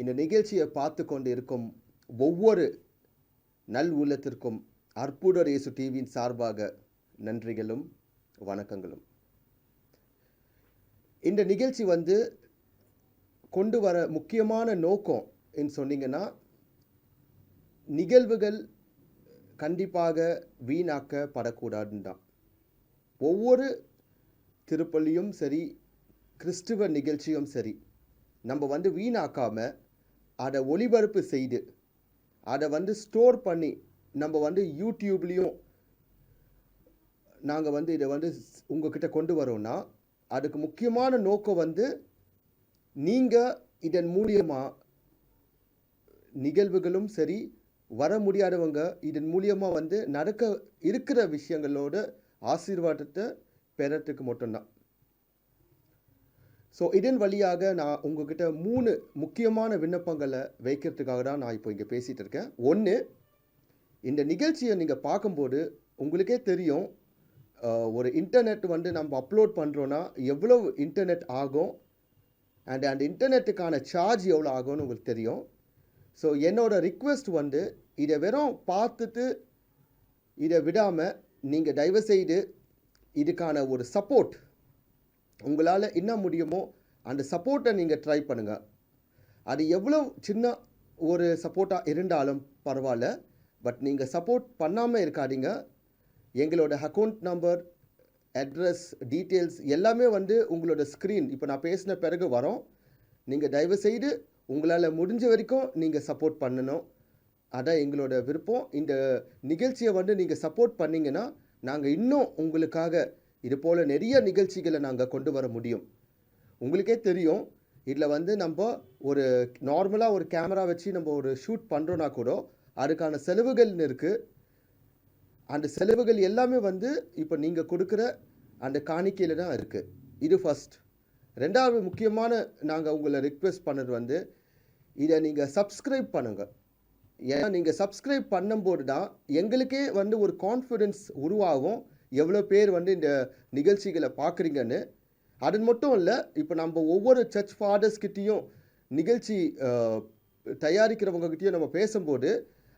இந்த நிகழ்ச்சியை பார்த்து கொண்டு இருக்கும் ஒவ்வொரு நல் உள்ளத்திற்கும் அற்புதர் இயேசு டிவியின் சார்பாக நன்றிகளும் வணக்கங்களும். இந்த நிகழ்ச்சி கொண்டு வர முக்கியமான நோக்கம் என்று சொன்னீங்கன்னா, நிகழ்வுகள் கண்டிப்பாக வீணாக்கப்படக்கூடாதுன்னு தான். ஒவ்வொரு திருப்பலியும் சரி, கிறிஸ்துவ நிகழ்ச்சியும் சரி, நம்ம வீணாக்காமல் அதை ஒளிபரப்பு செய்து அதை ஸ்டோர் பண்ணி நம்ம யூடியூப்லேயும் நாங்கள் இதை உங்ககிட்ட கொண்டு வரோன்னா, அதுக்கு முக்கியமான நோக்கம் நீங்கள் இதன் மூலியமாக நிகழ்வுகளும் சரி, வர முடியாதவங்க இதன் மூலியமாக நடக்க இருக்கிற விஷயங்களோட ஆசீர்வாதத்தை பெறத்துக்கு மட்டும்தான். ஸோ இதன் வழியாக நான் உங்ககிட்ட 3 முக்கியமான விண்ணப்பங்களை வைக்கிறதுக்காக தான் நான் இப்போ இங்கே பேசிகிட்டு இருக்கேன். ஒன்று, இந்த நிகழ்ச்சியை நீங்கள் பார்க்கும்போது உங்களுக்கே தெரியும், ஒரு இன்டர்நெட் நம்ம அப்லோட் பண்ணுறோன்னா எவ்வளோ இன்டர்நெட் ஆகும், அண்ட் அந்த இன்டர்நெட்டுக்கான சார்ஜ் எவ்வளோ ஆகும்னு உங்களுக்கு தெரியும். ஸோ என்னோட ரிக்வெஸ்ட் இதை வெறும் பார்த்துட்டு இதை விடாமல் நீங்கள் தயவுசெய்து இதுக்கான ஒரு சப்போர்ட் உங்களால் என்ன முடியுமோ அந்த சப்போர்ட்டை நீங்கள் ட்ரை பண்ணுங்கள். அது எவ்வளோ சின்ன ஒரு சப்போர்ட்டாக இருந்தாலும் பரவாயில்ல, பட் நீங்கள் சப்போர்ட் பண்ணாமல் இருக்காதீங்க. எங்களோட அக்கௌண்ட் நம்பர், அட்ரஸ், டீட்டெயில்ஸ் எல்லாமே உங்களோட ஸ்க்ரீன் இப்போ நான் பேசின பிறகு வரோம். நீங்கள் தயவுசெய்து உங்களால் முடிஞ்ச வரைக்கும் நீங்கள் சப்போர்ட் பண்ணணும். அதான் எங்களோட விருப்பம். இந்த நிகழ்ச்சியை நீங்கள் சப்போர்ட் பண்ணிங்கன்னா நாங்கள் இன்னும் உங்களுக்காக இது போல் நிறைய நிகழ்ச்சிகளை நாங்கள் கொண்டு வர முடியும். உங்களுக்கே தெரியும், இதில் நம்ம ஒரு நார்மலாக ஒரு கேமரா வச்சு நம்ம ஒரு ஷூட் பண்ணுறோன்னா கூட அதுக்கான செலவுகள்னு இருக்குது. அந்த செலவுகள் எல்லாமே இப்போ நீங்கள் கொடுக்குற அந்த காணிக்கையில் தான் இருக்குது. இது ஃபஸ்ட். ரெண்டாவது முக்கியமான நாங்கள் உங்களை ரிக்வெஸ்ட் பண்ணது இதை நீங்கள் சப்ஸ்கிரைப் பண்ணுங்கள். ஏன்னா நீங்கள் சப்ஸ்கிரைப் பண்ணும்போது தான் எங்களுக்கே ஒரு கான்ஃபிடென்ஸ் உருவாகும், எவ்வளோ பேர் இந்த நிகழ்ச்சிகளை பார்க்குறீங்கன்னு. அது மட்டும் இல்லை, இப்போ நம்ம ஒவ்வொரு சர்ச் ஃபாதர்ஸ்கிட்டையும் நிகழ்ச்சி தயாரிக்கிறவங்ககிட்டையும் நம்ம பேசும்போது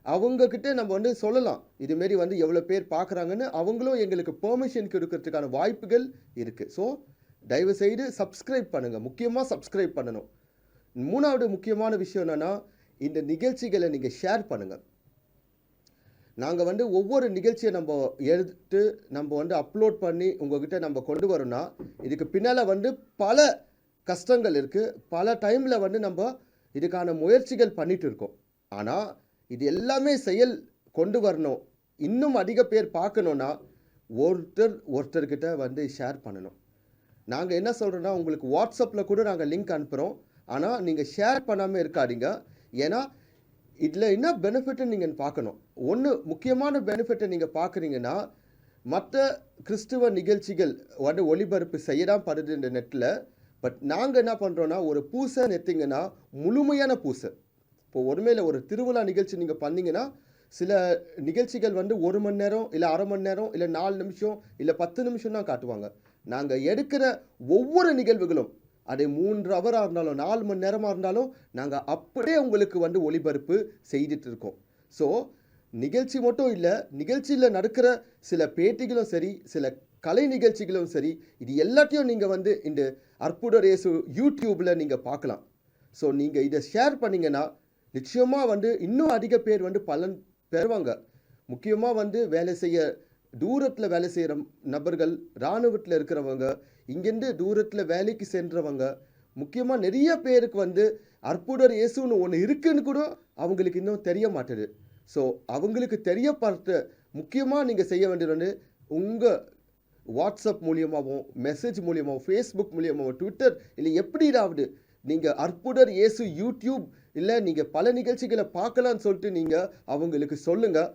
அவங்கக்கிட்ட நம்ம சொல்லலாம், இதுமாரி எவ்வளோ பேர் பார்க்குறாங்கன்னு. அவங்களும் எங்களுக்கு பெர்மிஷன் கொடுக்கறதுக்கான வாய்ப்புகள் இருக்குது. ஸோ தயவுசெய்து சப்ஸ்கிரைப் பண்ணுங்கள். முக்கியமாக சப்ஸ்கிரைப் பண்ணணும். மூணாவது முக்கியமான விஷயம் என்னென்னா, இந்த நிகழ்ச்சிகளை நீங்கள் ஷேர் பண்ணுங்கள். நாங்கள் ஒவ்வொரு நிகழ்ச்சியை நம்ம எடுத்து நம்ம அப்லோட் பண்ணி உங்கள்கிட்ட நம்ம கொண்டு வரோன்னா, இதுக்கு பின்னால் பல கஷ்டங்கள் இருக்குது. பல டைமில் நம்ம இதுக்கான முயற்சிகள் பண்ணிகிட்டு இருக்கோம். ஆனால் இது எல்லாமே செயல் கொண்டு வரணும், இன்னும் அதிக பேர் பார்க்கணுன்னா ஒருத்தர்கிட்ட ஷேர் பண்ணணும். நாங்கள் என்ன சொல்கிறோன்னா, உங்களுக்கு வாட்ஸ்அப்பில் கூட நாங்கள் லிங்க் அனுப்புகிறோம். ஆனால் நீங்கள் ஷேர் பண்ணாமல் இருக்காதீங்க. ஏன்னா இதில் என்ன பெனிஃபிட்னு நீங்கள் பார்க்கணும். ஒன்று முக்கியமான பெனிஃபிட்டை நீங்கள் பார்க்குறீங்கன்னா, மற்ற கிறிஸ்துவ நிகழ்ச்சிகள் ஒளிபரப்பு செய்ய தான் படுது இந்த நெட்டில். பட் நாங்கள் என்ன பண்ணுறோன்னா, ஒரு பூசை நெத்திங்கன்னா முழுமையான பூசை. இப்போ ஒருமையில் ஒரு திருவிழா நிகழ்ச்சி நீங்கள் பண்ணிங்கன்னா, சில நிகழ்ச்சிகள் 1 மணி நேரம் இல்லை அரை மணி நேரம் இல்லை 4 நிமிஷம் இல்லை 10 நிமிஷம் தான் காட்டுவாங்க. நாங்கள் எடுக்கிற ஒவ்வொரு நிகழ்வுகளும் அது 3 ஹவராக இருந்தாலும் 4 மணி நேரமாக இருந்தாலும் நாங்கள் அப்படியே உங்களுக்கு ஒளிபரப்பு செய்துட்டு இருக்கோம். ஸோ நிகழ்ச்சி மட்டும் இல்லை, நிகழ்ச்சியில் நடக்கிற சில பேட்டிகளும் சரி, சில கலை நிகழ்ச்சிகளும் சரி, இது எல்லாத்தையும் நீங்கள் இந்த அற்புதர் இயேசு யூடியூப்பில் நீங்கள் பார்க்கலாம். ஸோ நீங்கள் இதை ஷேர் பண்ணிங்கன்னா நிச்சயமாக இன்னும் அதிக பேர் பலன் பெறுவாங்க. முக்கியமாக வேலை செய்ய தூரத்தில் வேலை செய்கிற நபர்கள், இராணுவத்தில் இருக்கிறவங்க, இங்கேருந்து தூரத்தில் வேலைக்கு சென்றவங்க, முக்கியமாக நிறைய பேருக்கு அற்புதர் இயேசுன்னு ஒன்று இருக்குன்னு கூட அவங்களுக்கு இன்னும் தெரிய மாட்டுது. ஸோ அவங்களுக்கு தெரியப்படுத்த முக்கியமாக நீங்கள் செய்ய வேண்டியது உங்கள் வாட்ஸ்அப் மூலியமாகவும், மெசேஜ் மூலியமாகவும், ஃபேஸ்புக் மூலியமாகவும், ட்விட்டர் இல்லை எப்படியாவது நீங்கள் அற்புதர் இயேசு யூடியூப் இல்லை நீங்கள் பல நிகழ்ச்சிகளை பார்க்கலான்னு சொல்லிட்டு நீங்கள் அவங்களுக்கு சொல்லுங்கள்.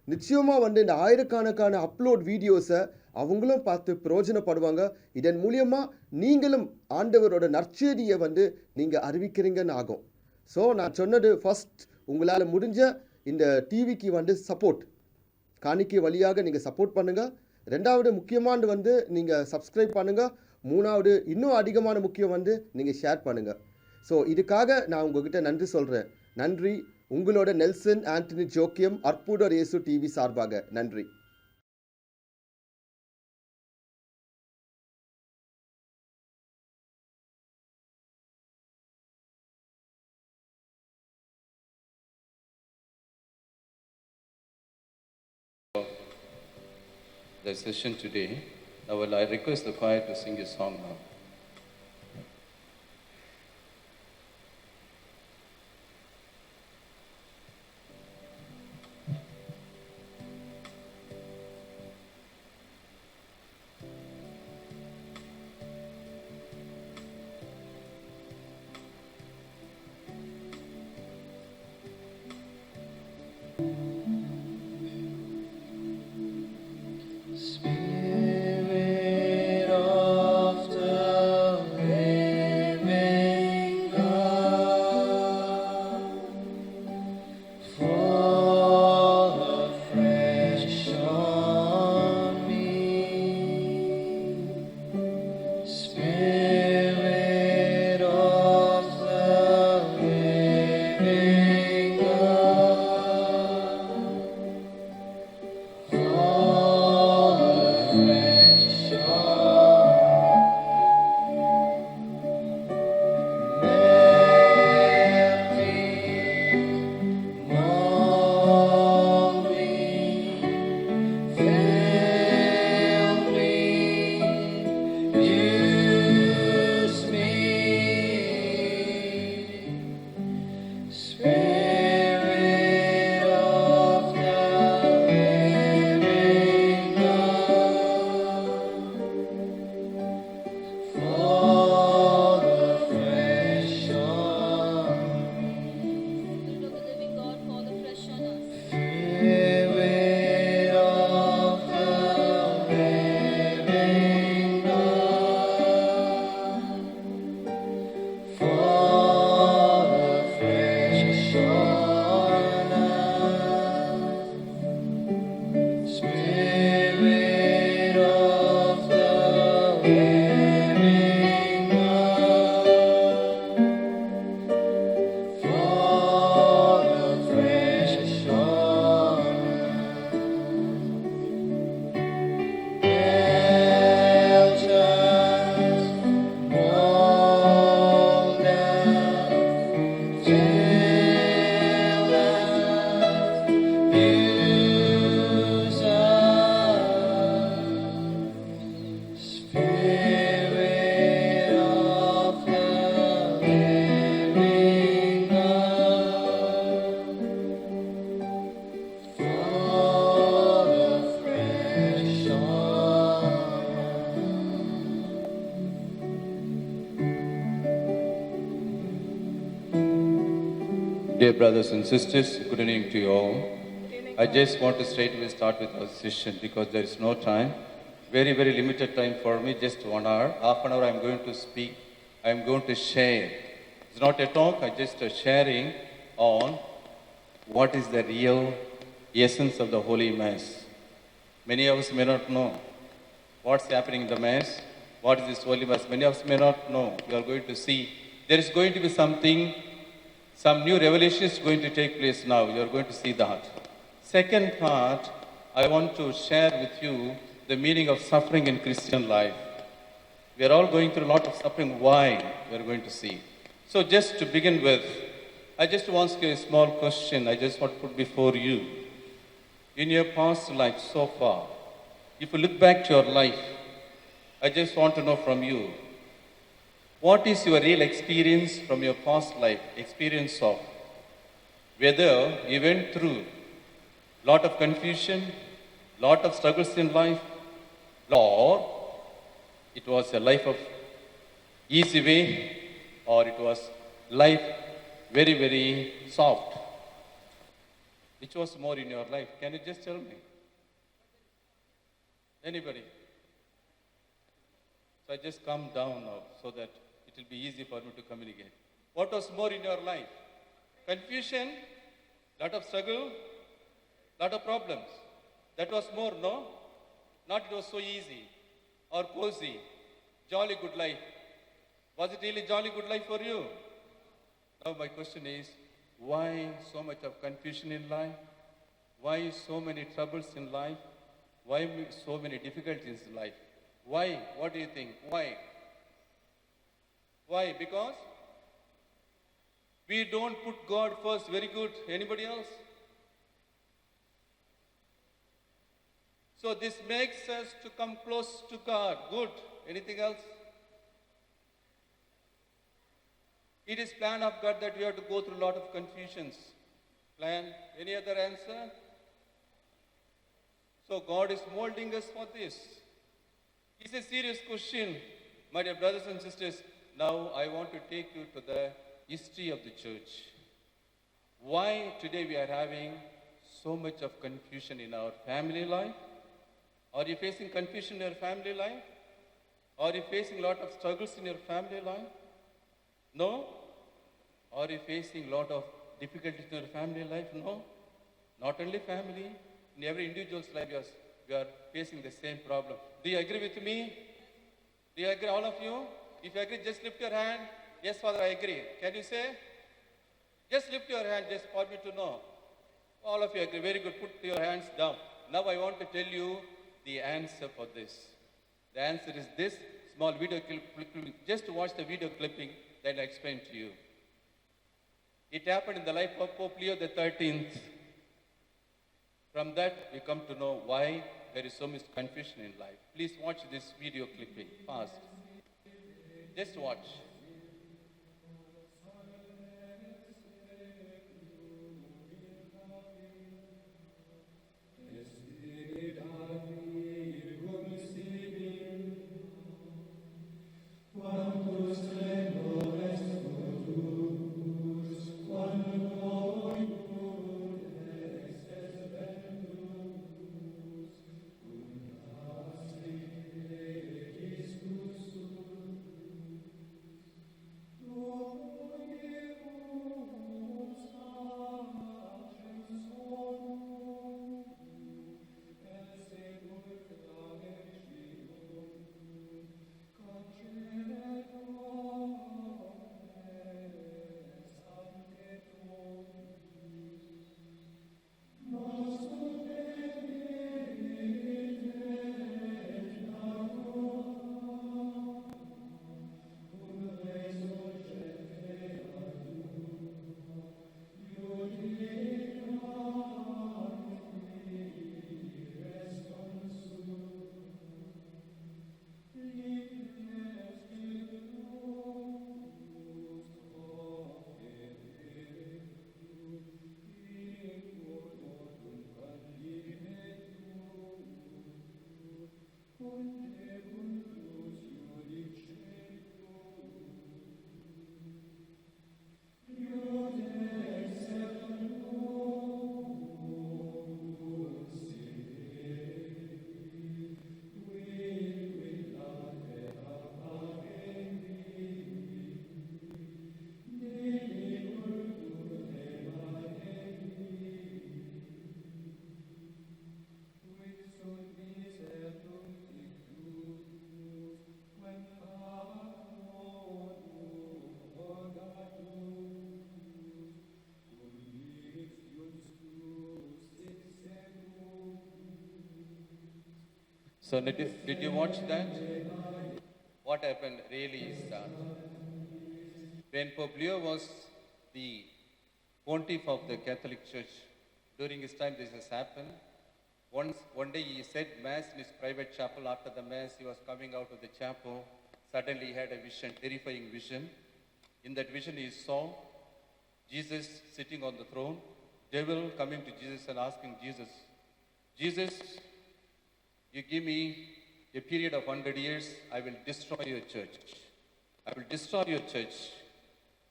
நிச்சயமாக இந்த ஆயிரக்கணக்கான அப்லோட் வீடியோஸை அவங்களும் பார்த்து பிரயோஜனப்படுவாங்க. இதன் மூலியமாக நீங்களும் ஆண்டவரோட நற்செய்தியை நீங்கள் அறிவிக்கிறீங்கன்னு ஆகும். ஸோ நான் சொன்னது ஃபஸ்ட், உங்களால் முடிஞ்ச இந்த டிவிக்கு சப்போர்ட் காணிக்கை வழியாக நீங்கள் சப்போர்ட் பண்ணுங்கள். ரெண்டாவது முக்கியமானது நீங்கள் சப்ஸ்கிரைப் பண்ணுங்கள். மூணாவது இன்னும் அதிகமான முக்கியம் நீங்கள் ஷேர் பண்ணுங்கள். ஸோ இதுக்காக நான் உங்ககிட்ட நன்றி சொல்கிறேன். நன்றி. உங்களோட நெல்சன் ஆண்டனி ஜோக்கியம், அற்புதர் இயேசு டிவி சார்பாக நன்றி. The session today. Now, I request the choir to sing a song now. Dear brothers and sisters, good evening to you all. I just want to straight away start with our session because there is no time. Very, very limited time for me, just 1 hour. Half an hour I'm going to speak. I'm going to share. It's not a talk, I just a sharing on what is the real essence of the Holy Mass. Many of us may not know what's happening in the Mass, what is this Holy Mass. Many of us may not know. You are going to see there is going to be something. Some new revelation is going to take place now. You are going to see that. Second part, I want to share with you the meaning of suffering in Christian life. We are all going through a lot of suffering. Why? We are going to see. So just to begin with, I just want to ask you a small question. I just want to put before you. In your past life so far, if you look back to your life, I just want to know from you, what is your real experience from your past life, experience of whether you went through lot of confusion, lot of struggles in life, or it was a life of easy way, or it was life very, very soft. Which was more in your life? Can you just tell me? Anybody? So I just calm down now so that it will be easy for me to communicate. What was more in your life? Confusion, lot of struggle, lot of problems. That was more, no? Not it was so easy or cozy, jolly good life. Was it really jolly good life for you? Now my question is, why so much of confusion in life? Why so many troubles in life? Why so many difficulties in life? Why? What do you think? Why? Why? Because we don't put God first. Very good. Anybody else? So this makes us to come close to God. Good. Anything else? It is plan of God that we have to go through a lot of confusions. Plan. Any other answer? So God is molding us for this. It's a serious question, my dear brothers and sisters. Now I want to take you to the history of the church. Why today we are having so much of confusion in our family life? Are you facing confusion in your family life? Are you facing a lot of struggles in your family life? No? Are you facing a lot of difficulties in your family life? No? Not only family, in every individual's life we are facing the same problem. Do you agree with me? Do you agree, all of you? If you agree, just lift your hand. Yes, Father, I agree. Can you say? Just lift your hand, just for me to know. All of you agree. Very good. Put your hands down. Now I want to tell you the answer for this. The answer is this small video clip. Just watch the video clipping, then I explain to you. It happened in the life of Pope Leo XIII. From that, we come to know why there is so much confusion in life. Please watch this video clipping fast. Just watch. So did you watch that? What happened really is that when Pope Leo was the pontiff of the Catholic Church, during his time this has happened. One day he said Mass in his private chapel. After the Mass, he was coming out of the chapel. Suddenly he had a vision, terrifying vision. In that vision he saw Jesus sitting on the throne, devil coming to Jesus and asking Jesus, you give me a period of 100 years, I will destroy your church. I will destroy your church.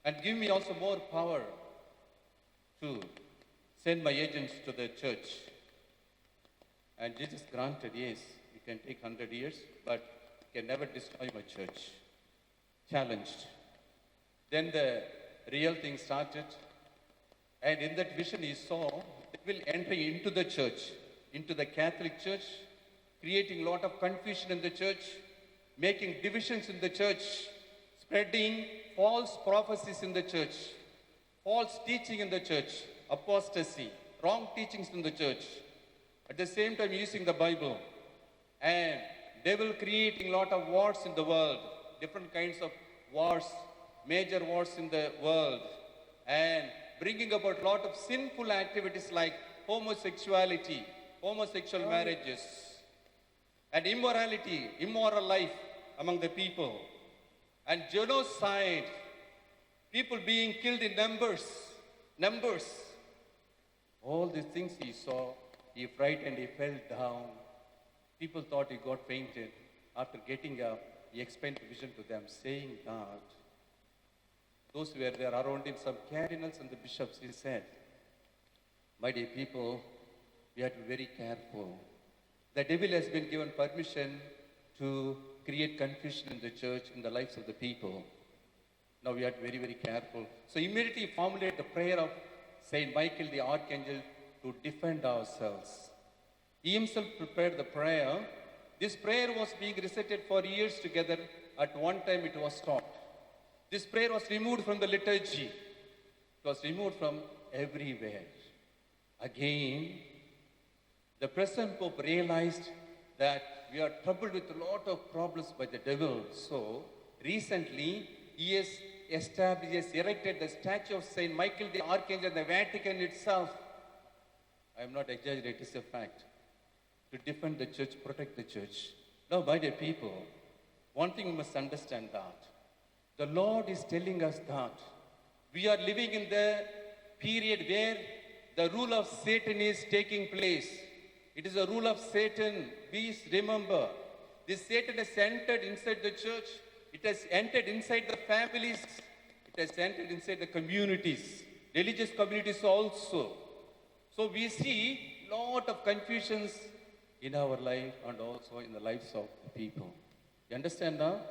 And give me also more power to send my agents to the church. And Jesus granted, yes, you can take 100 years, but you can never destroy my church. Challenged. Then the real thing started. And in that vision he saw, they will enter into the church, into the Catholic Church, creating a lot of confusion in the church, making divisions in the church, spreading false prophecies in the church. false teaching in the church, apostasy, wrong teachings in the church. At the same time using the Bible. And devil creating lot of wars in the world, different kinds of wars, major wars in the world, and bringing about lot of sinful activities like homosexuality, homosexual marriages, and immorality, immoral life among the people, and genocide, people being killed in numbers. All these things he saw, he frightened, he fell down. People thought he got fainted. After getting up, he explained the vision to them, saying that those who were there around him, some cardinals and the bishops, he said, my dear people, we have to be very careful. The devil has been given permission to create confusion in the church, in the lives of the people. Now we have to be very, very careful. So immediately formulate the prayer of Saint Michael the Archangel to defend ourselves. He himself prepared the prayer. This prayer was being recited for years together. At one time it was stopped. This prayer was removed from the liturgy. It was removed from everywhere. Again, the present Pope realized that we are troubled with a lot of problems by the devil. So, recently, he has established, he has erected the statue of Saint Michael the Archangel in the Vatican itself. I am not exaggerating, it is a fact. To defend the church, protect the church. Now, my dear people, one thing we must understand that the Lord is telling us that we are living in the period where the rule of Satan is taking place. It is a rule of Satan. Please remember, this Satan has entered inside the church. It has entered inside the families. It has entered inside the communities, religious communities also. So we see lot of confusions in our life and also in the lives of the people. You understand now?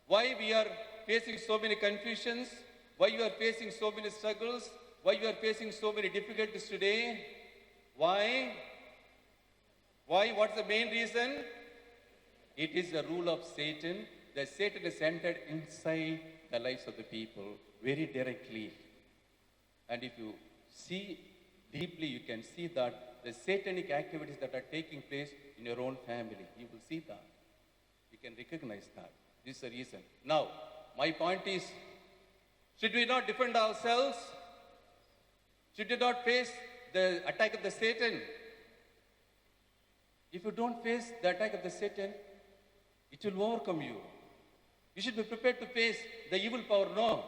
Why we are facing so many confusions? Why you are facing so many struggles? Why you are facing so many difficulties today? Why? What's the main reason? It is the rule of Satan. That Satan has entered inside the lives of the people very directly. And if you see deeply, you can see that the satanic activities that are taking place in your own family, you will see that. You can recognize that. This is the reason. Now, my point is, should we not defend ourselves? Should we not face the attack of the Satan? If you don't face the attack of the Satan, it will overcome you. You should be prepared to face the evil power. No.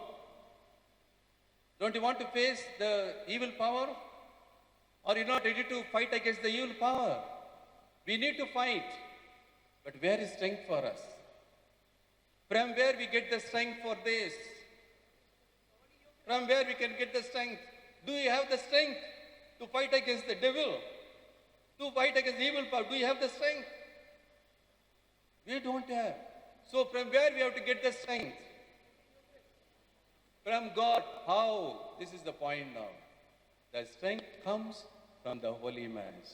Don't you want to face the evil power? Or are you not ready to fight against the evil power? We need to fight. But where is strength for us? From where we get the strength for this? From where we can get the strength? Do you have the strength to fight against the devil? To fight against the evil power? Do you have the strength? We don't have. So from where we have to get the strength? From God. How? This is the point now. The strength comes from the Holy Mass.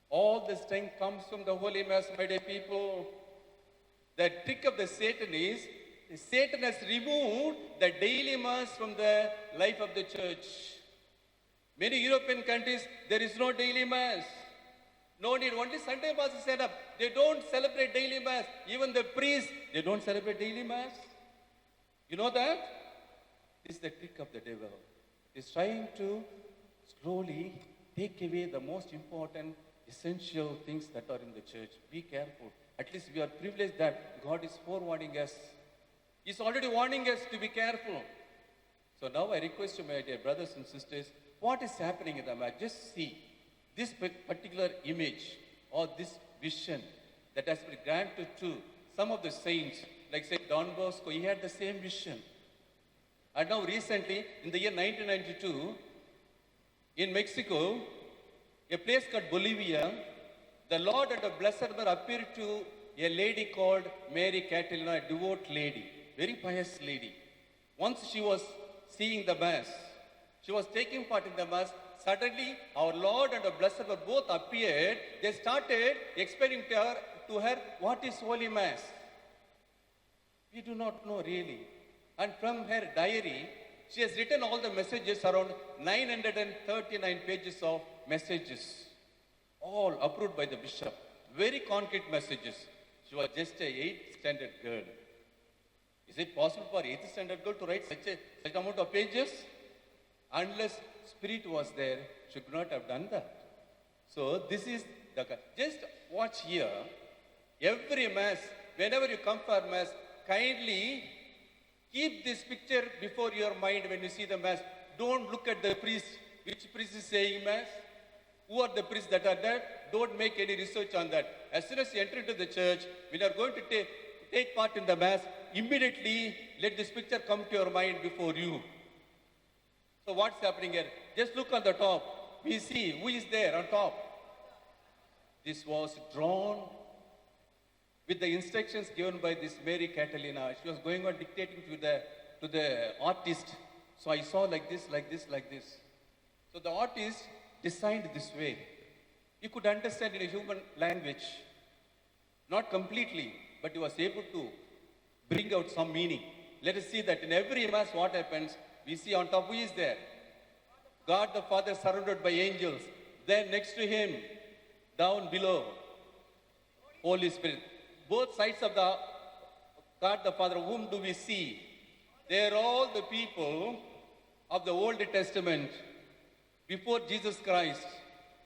All the strength comes from the Holy Mass, my dear people. The trick of the Satan is, Satan has removed the daily Mass from the life of the church. Many European countries, there is no daily Mass. No need, only Sunday Mass is set up. They don't celebrate daily Mass. Even the priests, they don't celebrate daily Mass. You know that? This is the trick of the devil. He's trying to slowly take away the most important, essential things that are in the church. Be careful. At least we are privileged that God is forewarning us. He's already warning us to be careful. So now I request you, my dear brothers and sisters, what is happening in the Mass? Just see this particular image or this vision that has been granted to some of the saints, like Saint Don Bosco. He had the same vision. And now recently, in the year 1992, in Mexico, a place called Bolivia, the Lord and the Blessed Mother appeared to a lady called Mary Catalina, a devout lady, very pious lady. Once she was seeing the Mass, she was taking part in the Mass. Suddenly, our Lord and the Blessed Mother both appeared. They started explaining to her what is Holy Mass. We do not know really. And from her diary, She has written all the messages, around 939 pages of messages, all approved by the bishop. Very concrete messages. She was just a 8th standard girl. Is it possible for 8th standard girl to write such amount of pages? Unless Spirit was there, she could not have done that. So this is the, just watch here. Every mass, whenever you come for mass, kindly keep this picture before your mind when you see the mass. Don't look at the priest. Which priest is saying mass? Who are the priests that are there? Don't make any research on that. As soon as you enter into the church, when you are going to take part in the mass, immediately let this picture come to your mind before you. So what's happening here? Just look on the top. We see who is there on top. This was drawn with the instructions given by this Mary Catalina. She was going on dictating to the artist. So I saw like this, like this, like this. So the artist designed this way. You could understand in a human language, not completely, but he was able to bring out some meaning. Let us see that in every mass what happens, we see on top who is there? God the Father surrounded by angels. Then next to him, down below, Holy Spirit. Both sides of the God the Father, whom do we see? They are all the people of the Old Testament before Jesus Christ.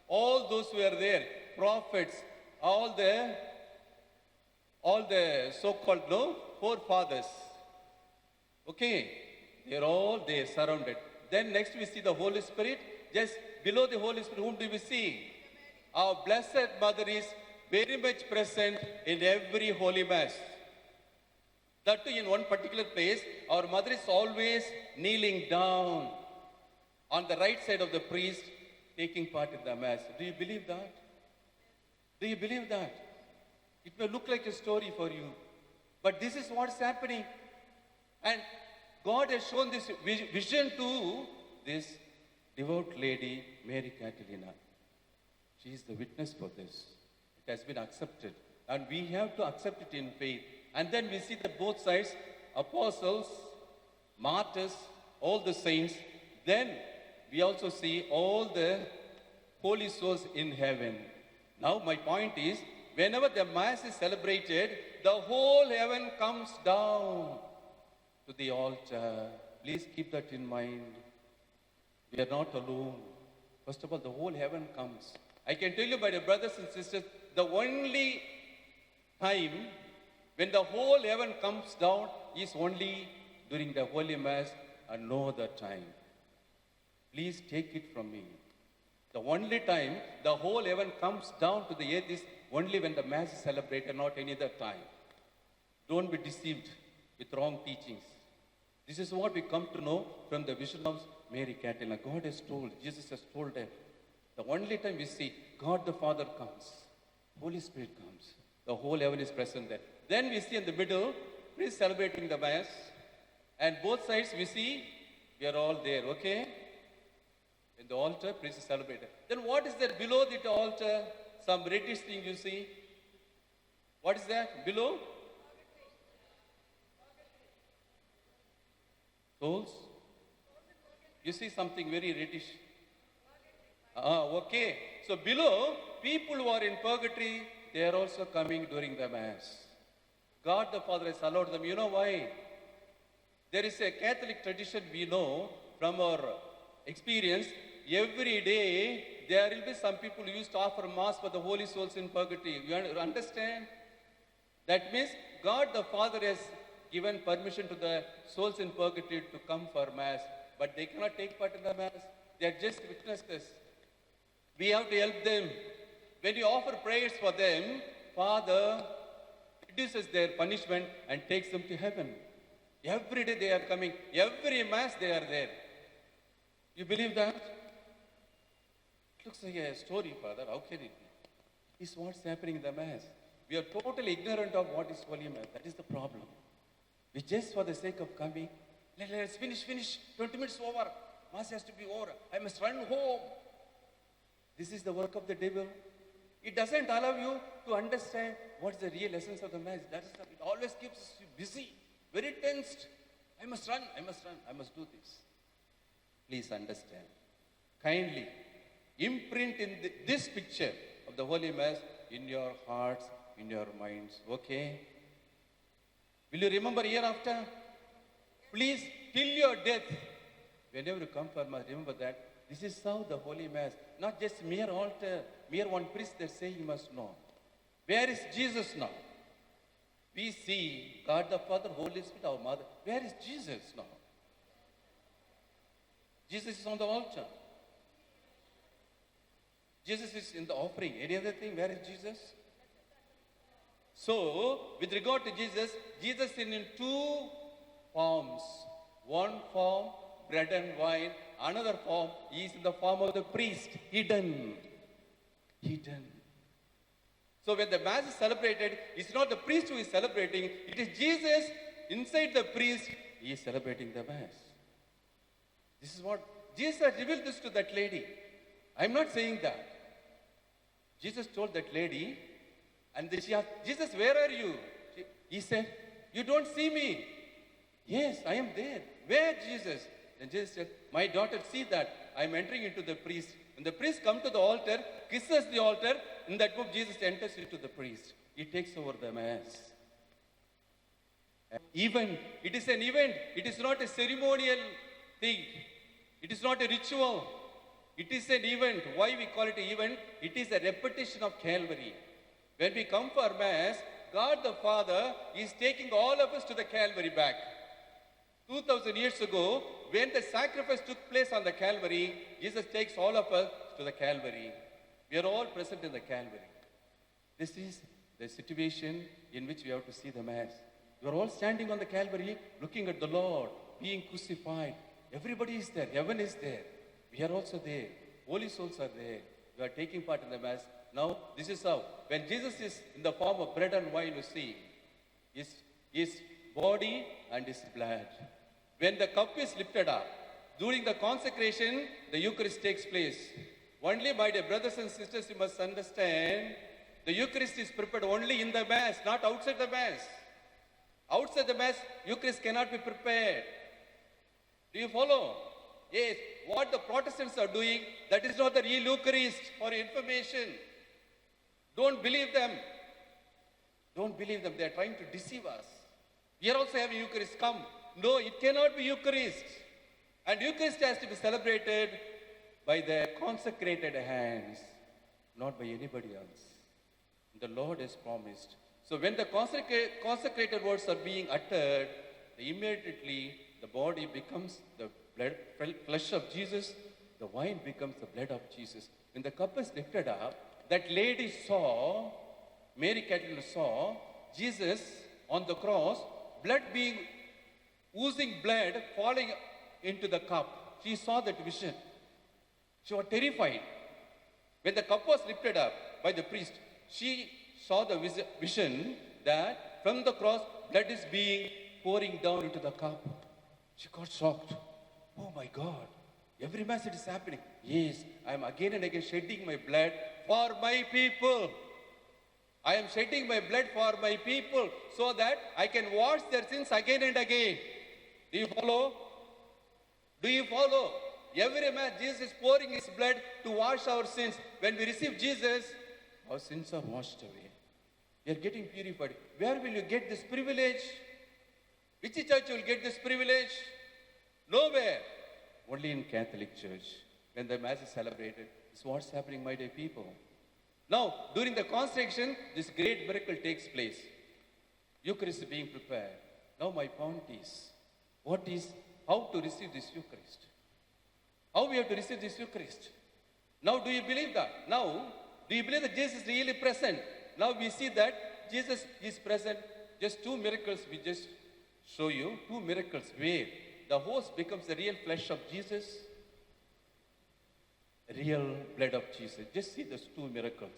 All those who are there, prophets, all the so-called forefathers. Okay, they're all there surrounded. Then next we see the Holy Spirit. Just below the Holy Spirit, whom do we see? Our Blessed Mother is very much present in every Holy Mass. That too in one particular place, our Mother is always kneeling down on the right side of the priest, taking part in the Mass. Do you believe that? Do you believe that? It may look like a story for you, but this is what's happening. And God has shown this vision to this devout lady, Mary Catalina. She is the witness for this. It has been accepted. And we have to accept it in faith. And then we see that both sides, apostles, martyrs, all the saints. Then we also see all the holy souls in heaven. Now my point is, whenever the Mass is celebrated, the whole heaven comes down to the altar. Please keep that in mind. We are not alone. First of all, the whole heaven comes. I can tell you, my dear brothers and sisters, the only time when the whole heaven comes down is only during the Holy Mass and no other time. Please take it from me. The only time the whole heaven comes down to the earth is only when the Mass is celebrated, not any other time. Don't be deceived with wrong teachings. This is what we come to know from the vision of Mary Catalina. God has told, Jesus has told them. The only time we see God the Father comes, Holy Spirit comes, the whole heaven is present there. Then we see in the middle, priest celebrating the Mass, and both sides we see, we are all there, okay? In the altar, priest is celebrated. Then what is there below the altar? Some reddish thing you see. What is that below? Souls? You see something very reddish. Okay. So below, people who are in purgatory, they are also coming during the Mass. God the Father has allowed them. You know why? There is a Catholic tradition we know from our experience. Every day, there will be some people who used to offer Mass for the holy souls in purgatory. You understand? That means God the Father has given permission to the souls in purgatory to come for Mass, but they cannot take part in the Mass. They are just witnesses. We have to help them. When you offer prayers for them, Father reduces their punishment and takes them to heaven. Every day they are coming. Every Mass they are there. You believe that? It looks like a story, Father. How can it be? It's what's happening in the Mass. We are totally ignorant of what is Holy Mass. That is the problem. We just for the sake of coming, let's finish. 20 minutes over. Mass has to be over. I must run home. This is the work of the devil. It doesn't allow you to understand what's the real essence of the Mass. It always keeps you busy, very tensed. I must run, I must do this. Please understand. Kindly imprint in this picture of the Holy Mass in your hearts, in your minds. Okay? Will you remember hereafter? Please, till your death, whenever you come for Mass, remember that this is how the Holy Mass, not just mere altar, mere one priest that say you must know. Where is Jesus now? We see God the Father, Holy Spirit, our Mother. Where is Jesus now? Jesus is on the altar. Jesus is in the offering. Any other thing? Where is Jesus? So, with regard to Jesus, Jesus is in two forms. One form, bread and wine. Another form, he is in the form of the priest, hidden. Hidden. So when the Mass is celebrated, it's not the priest who is celebrating, it is Jesus inside the priest, he is celebrating the Mass. This is what, Jesus had revealed this to that lady. I'm not saying that. Jesus told that lady, and then she asked, Jesus, where are you? He said, you don't see me. Yes, I am there. Where, Jesus? Then Jesus said, my daughter, see that I'm entering into the priest. When the priest comes to the altar, kisses the altar, in that book, Jesus enters into the priest. He takes over the Mass. Event. It is an event. It is not a ceremonial thing. It is not a ritual. It is an event. Why we call it an event? It is a repetition of Calvary. When we come for Mass, God the Father is taking all of us to the Calvary back. 2000 years ago, when the sacrifice took place on the Calvary, Jesus takes all of us to the Calvary. We are all present in the Calvary. This is the situation in which we have to see the Mass. We are all standing on the Calvary, looking at the Lord, being crucified. Everybody is there. Heaven is there. We are also there. Holy souls are there. We are taking part in the Mass. Now, this is how. When Jesus is in the form of bread and wine, you see, his body and his blood. When the cup is lifted up, during the consecration, the Eucharist takes place. Only, my dear brothers and sisters, you must understand, the Eucharist is prepared only in the Mass, not outside the Mass. Outside the Mass, Eucharist cannot be prepared. Do you follow? Yes, what the Protestants are doing, that is not the real Eucharist. For information, don't believe them. Don't believe them. They are trying to deceive us. We are also having Eucharist. Come. No, it cannot be Eucharist. And Eucharist has to be celebrated by the consecrated hands, not by anybody else. The Lord has promised. So when the consecrated words are being uttered, immediately the body becomes the blood, flesh of Jesus, the wine becomes the blood of Jesus. When the cup is lifted up, that lady saw, Mary Catalina saw, Jesus on the cross, blood being, oozing blood falling into the cup. She saw that vision. She was terrified. When the cup was lifted up by the priest, she saw the vision that from the cross, blood is being pouring down into the cup. She got shocked. Oh my God, every Mass it is happening. Yes, I am again and again shedding my blood for my people. I am shedding my blood for my people so that I can wash their sins again and again. Do you follow? Do you follow? Every Mass, Jesus is pouring his blood to wash our sins. When we receive Jesus, our sins are washed away. We are getting purified. Where will you get this privilege? Which church will get this privilege? Nowhere. Only in Catholic Church. When the Mass is celebrated, it's what's happening, my dear people. Now, during the consecration, this great miracle takes place. Eucharist is being prepared. Now my point is, how to receive this Eucharist? How we have to receive this Eucharist? Now, do you believe that? Now, do you believe that Jesus is really present? Now we see that Jesus is present. Just two miracles we just show you. Two miracles where the host becomes the real flesh of Jesus, real blood of Jesus. Just see those two miracles.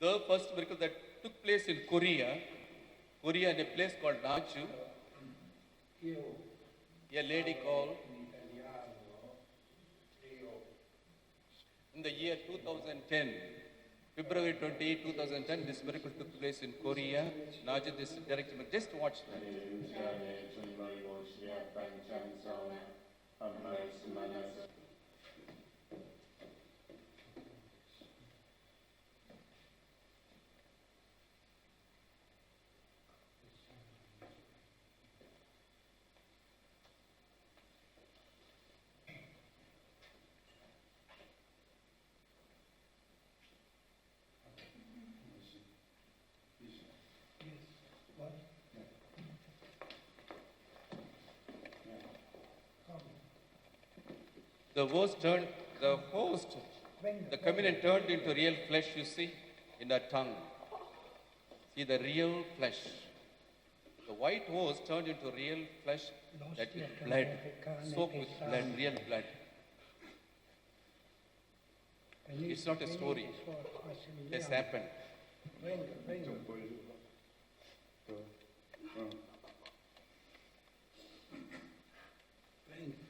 The first miracle that took place in Korea in a place called Naju. a lady called in the year 2010, February 28, 2010, this miracle took place in Korea. Najat is directing, just watch that. The host, the communion turned into real flesh, you see, in her tongue. See the real flesh. The white host turned into real flesh, that is blood, soaked with blood, real blood. It's not a story. This happened.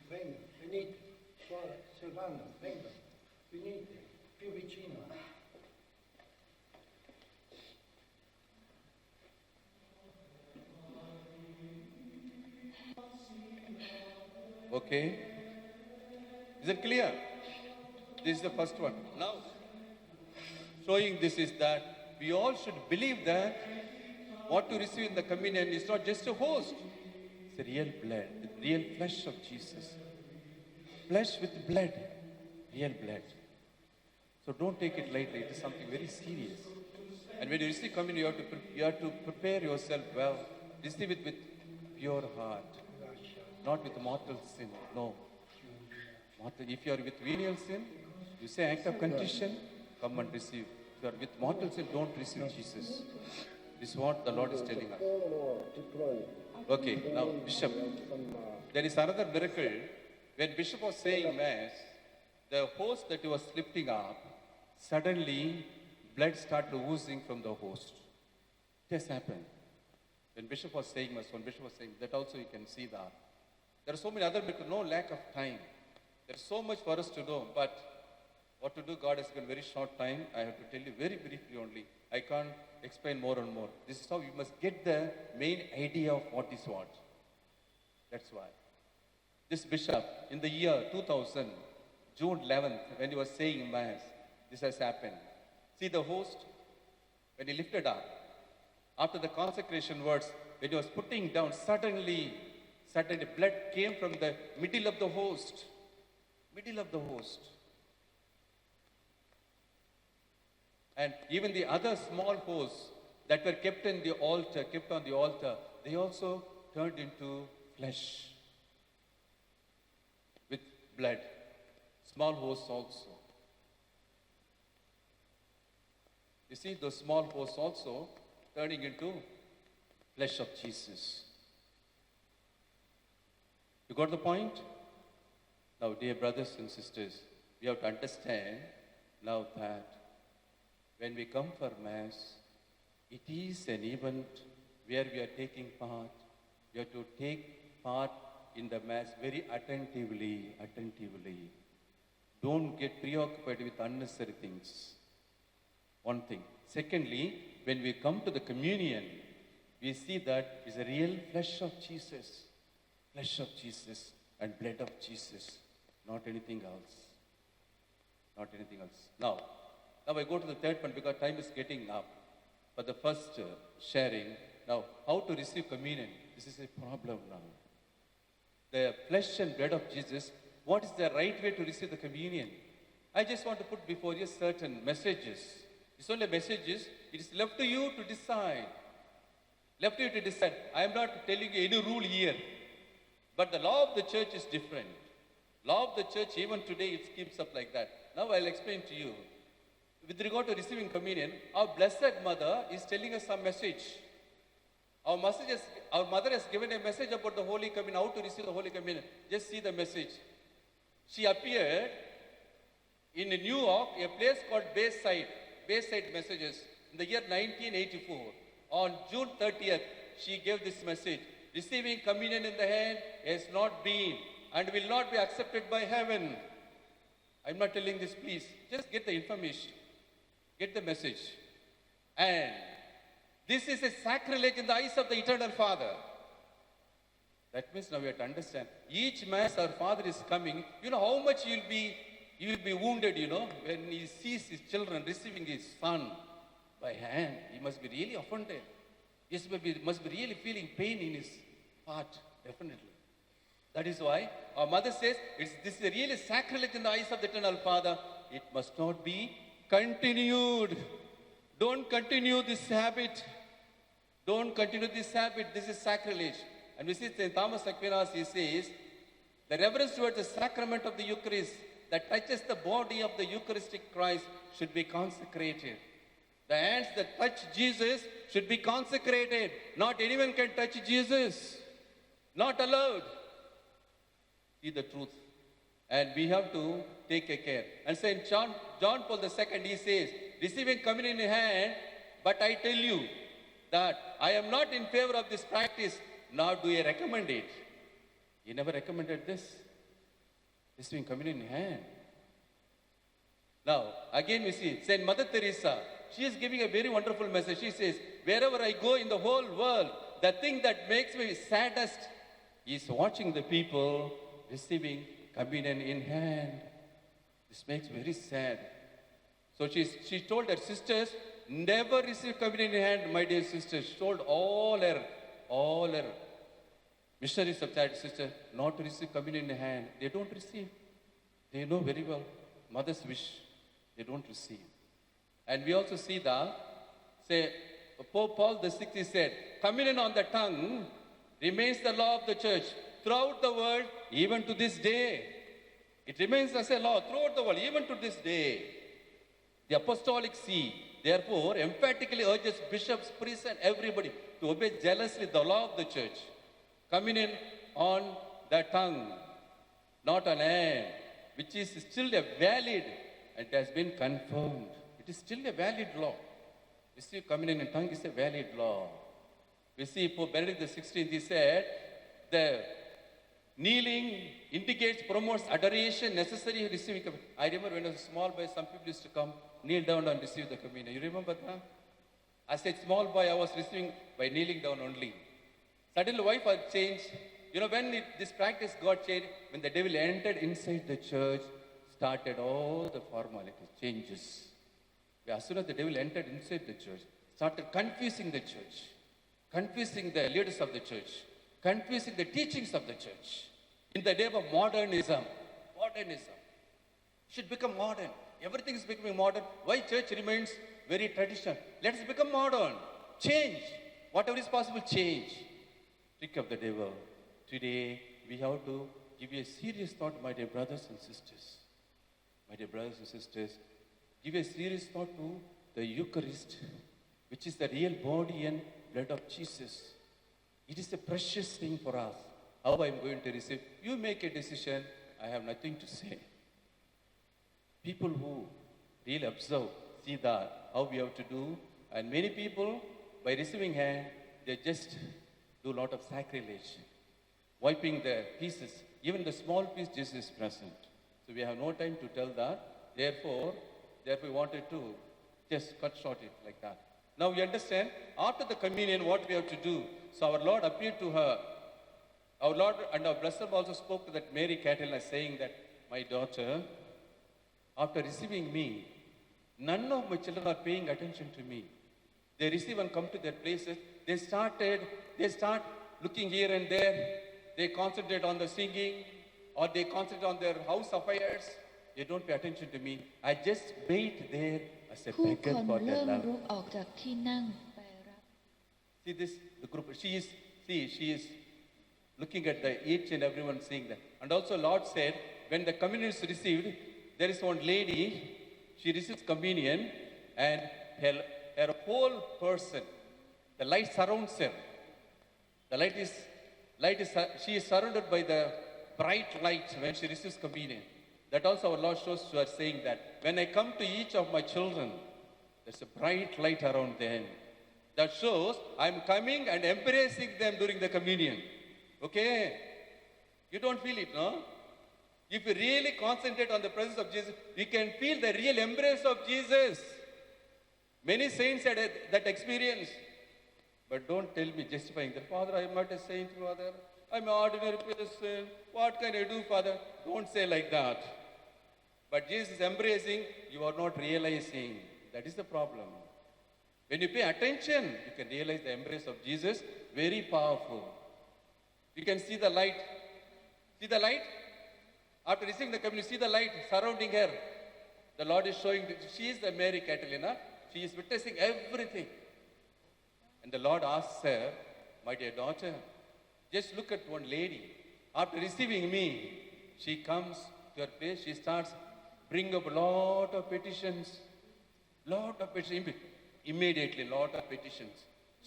Venite, suora Silvana, venga, venite, più vicino. Okay. Is it clear? This is the first one. Now, showing this is that we all should believe that what to receive in the communion is not just a host. It's a real blood, the real flesh of Jesus. Flesh with blood, real blood. So don't take it lightly. It is something very serious. And when you receive communion, you have to prepare yourself well. Receive it with pure heart, not with mortal sin. No. If you are with venial sin, you say act of contrition, come and receive. If you are with mortal sin, don't receive Jesus. This is what the Lord is telling us. Okay, now Bishop, there is another miracle. When Bishop was saying Mass, the host that he was lifting up, suddenly blood started oozing from the host. It has happened. When Bishop was saying Mass, when Bishop was saying that, also you can see that. There are so many other miracles, no lack of time. There is so much for us to know, but what to do, God has given very short time. I have to tell you very briefly only. I can't explain more and more. This is how you must get the main idea of what is what. That's why. This bishop, in the year 2000, June 11th, when he was saying Mass, this has happened. See the host, when he lifted up, after the consecration words, when he was putting down, suddenly blood came from the middle of the host. Middle of the host. And even the other small hosts that were kept on the altar, they also turned into flesh with blood. Small hosts also. You see, those small hosts also turning into flesh of Jesus. You got the point? Now, dear brothers and sisters, we have to understand now that when we come for Mass, it is an event where we are taking part. We have to take part in the Mass very attentively. Don't get preoccupied with unnecessary things. One thing. Secondly, when we come to the communion, we see that it's a real flesh of Jesus and blood of Jesus, not anything else. Not anything else. Now I go to the third one because time is getting up. For the first sharing, now how to receive communion? This is a problem now. The flesh and blood of Jesus, what is the right way to receive the communion? I just want to put before you certain messages. It's only messages. It is left to you to decide. Left to you to decide. I am not telling you any rule here. But the law of the church is different. Law of the church, even today, it keeps up like that. Now I'll explain to you. With regard to receiving communion, our Blessed Mother is telling us some message. Our mother has given a message about the Holy Communion, how to receive the Holy Communion. Just see the message. She appeared in New York, a place called Bayside Messages, in the year 1984. On June 30th, she gave this message. receiving communion in the hand has not been and will not be accepted by heaven. I'm not telling this, please. Just get the information. Get the message. And this is a sacrilege in the eyes of the eternal Father. That means now we have to understand. Each Mass our Father is coming. You know how much you will be wounded, when he sees his children receiving his son by hand. He must be really offended. He must be really feeling pain in his heart, definitely. That is why our mother says, this is a really sacrilege in the eyes of the eternal Father. It must not be continued. Don't continue this habit. Don't continue this habit. This is sacrilege. And we see St. Thomas Aquinas, he says, the reverence towards the sacrament of the Eucharist that touches the body of the Eucharistic Christ should be consecrated. The hands that touch Jesus should be consecrated. Not anyone can touch Jesus. Not allowed. See the truth. And we have to take a care. And St. John Paul II, he says, receiving communion in hand, but I tell you that I am not in favor of this practice, nor do I recommend it. He never recommended this. Receiving communion in hand. Now, again we see St. Mother Teresa. She is giving a very wonderful message. She says, wherever I go in the whole world, the thing that makes me saddest is watching the people receiving communion in hand. This makes me very sad. So she told her sisters, never receive communion in hand, my dear sisters. She told all her missionaries of charity sisters not to receive communion in hand. They don't receive. They know very well. Mother's wish. They don't receive. And we also see that, Pope Paul VI said, communion on the tongue remains the law of the church throughout the world, even to this day. It remains as a law throughout the world, even to this day. The Apostolic See, therefore, emphatically urges bishops, priests, and everybody to obey jealously the law of the church. Communion on the tongue, not on hand, which is still a valid, and it has been confirmed. It is still a valid law. You see, communion in tongue is a valid law. We see Pope Benedict XVI, he said, the kneeling indicates, promotes adoration necessary receiving communion. I remember when I was a small boy, some people used to come, kneel down and receive the communion. You remember that? As a small boy, I was receiving by kneeling down only. Suddenly, life had changed. When this practice got changed, when the devil entered inside the church, started all the formalities, changes. As soon as the devil entered inside the church, started confusing the church, confusing the leaders of the church, confusing the teachings of the church. In the name of modernism should become modern. Everything is becoming modern. Why church remains very traditional? Let us become modern. Change. Whatever is possible, change. Trick of the devil. Today, we have to give you a serious thought, my dear brothers and sisters. My dear brothers and sisters, give a serious thought to the Eucharist, which is the real body and blood of Jesus. It is a precious thing for us. How I am going to receive? You make a decision. I have nothing to say. People who really observe, see that, how we have to do. And many people, by receiving hand, they just do a lot of sacrilege. Wiping the pieces. Even the small piece, Jesus is present. So we have no time to tell that. Therefore, we wanted to just cut short it like that. Now we understand, after the communion, what we have to do. So our Lord appeared to her. Our Lord and our Blessed also spoke to that Mary Catalina, saying that, my daughter, after receiving me, none of my children are paying attention to me. They receive and come to their places. They start looking here and there. They concentrate on the singing, or they concentrate on their house affairs. They don't pay attention to me. I just wait there as a ผู้ค beggar น for เริ่ their ม love. รุกออกจากที่นั่งไปรับ See this, the group, she is looking at each and everyone seeing that. And also Lord said, when the communion is received, there is one lady, she receives communion, and her whole person, the light surrounds her. The she is surrounded by the bright light when she receives communion. That also our Lord shows to her, saying that when I come to each of my children, there's a bright light around them. That shows I'm coming and embracing them during the communion. Okay? You don't feel it, no? If you really concentrate on the presence of Jesus, you can feel the real embrace of Jesus. Many saints had that experience. But don't tell me justifying that, Father, I am not a saint, Father. I'm an ordinary person. What can I do, Father? Don't say like that. But Jesus is embracing, you are not realizing. That is the problem. When you pay attention, you can realize the embrace of Jesus, very powerful. You can see the light. See the light? After receiving the communion, see the light surrounding her. The Lord is showing, she is the Mary Catalina. She is witnessing everything. And the Lord asks her, my dear daughter, just look at one lady. After receiving me, she comes to her place, she starts bring up a lot of petitions. Immediately, lot of petitions.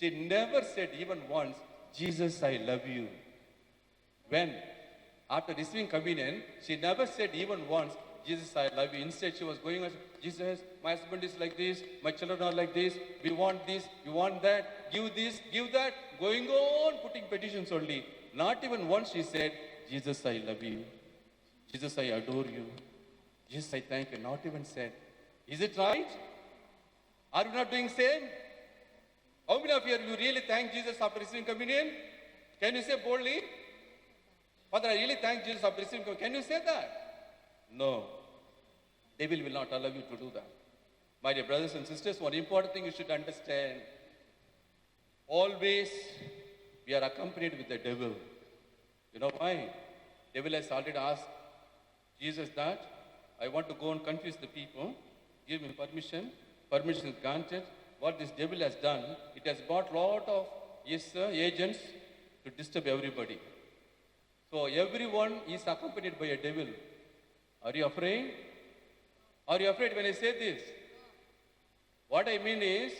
She never said even once, Jesus, I love you. When, after receiving communion, she never said even once, Jesus, I love you. Instead, she was going on, Jesus, my husband is like this, my children are like this, we want this, we want that, give this, give that, going on putting petitions only. Not even once she said, Jesus, I love you. Jesus, I adore you. Jesus, I thank you. Not even said. Is it right? Are you not doing same? How many of you really thank Jesus after receiving communion? Can you say boldly, Father, I really thank Jesus after receiving communion? Can you say that? No. Devil will not allow you to do that. My dear brothers and sisters, one important thing you should understand. Always we are accompanied with the devil. You know why? Devil has already asked Jesus that, I want to go and confuse the people. Give me permission. Permission is granted. What this devil has done, it has brought lot of agents to disturb everybody. So everyone is accompanied by a devil. Are you afraid? Are you afraid when I say this? What I mean is,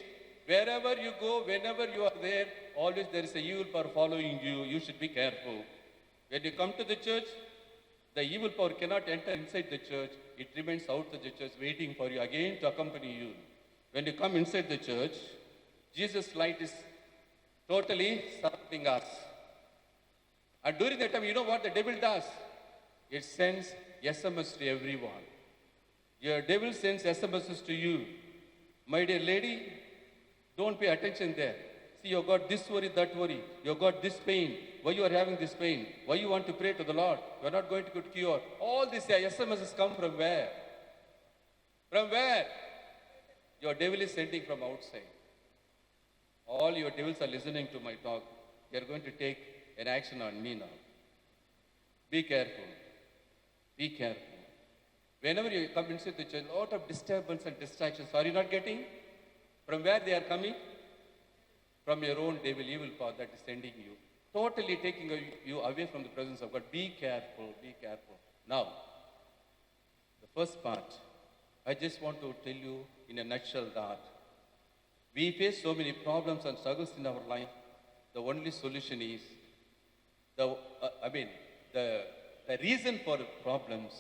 wherever you go, whenever you are there, always there is a evil power following you. You should be careful. When you come to the church, the evil power cannot enter inside the church. It remains outside the church, waiting for you again to accompany you. When you come inside the church, Jesus' light is totally surrounding us. And during that time, you know what the devil does? It sends SMS to everyone. Your devil sends SMSs to you. My dear lady, don't pay attention there. See, you got this worry, that worry. You got this pain. Why you are having this pain? Why you want to pray to the Lord? You are not going to get cure. All these SMSs come from where? From where? Your devil is sending from outside. All your devils are listening to my talk. They are going to take an action on me now. Be careful. Be careful. Whenever you come inside the church, a lot of disturbance and distractions. Are you not getting? From where they are coming? From your own devil, evil power that is sending you. Totally taking you away from the presence of God. Be careful. Be careful. Now, the first part, I just want to tell you in a nutshell that we face so many problems and struggles in our life. The only solution is, the reason for the problems,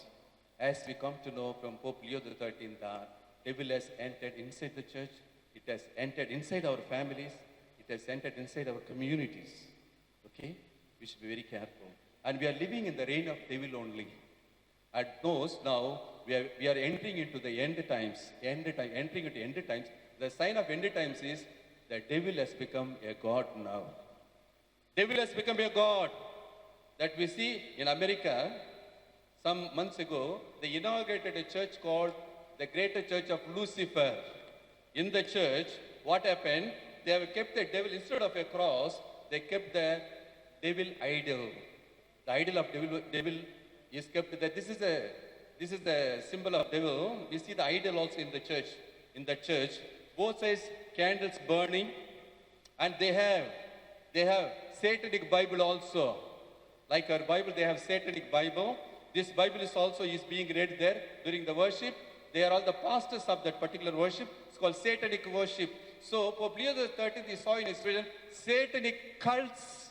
as we come to know from Pope Leo XIII, that devil has entered inside the church, it has entered inside our families, it has entered inside our communities. Okay? We should be very careful. And we are living in the reign of devil only. At most now, we are entering into the end times. Entering into end times. The sign of end times is the devil has become a god now. Devil has become a god. That we see in America, some months ago, they inaugurated a church called the Greater Church of Lucifer. In the church, what happened? They have kept the devil, instead of a cross, they kept the devil idol. The idol of devil is kept there. This is the symbol of devil. We see the idol also in the church. In the church, both sides candles burning, and they have Satanic Bible also. Like our Bible, they have Satanic Bible. This Bible is being read there during the worship. They are all the pastors of that particular worship. It's called Satanic worship. So Pope Leo XIII, he saw in his vision, Satanic cults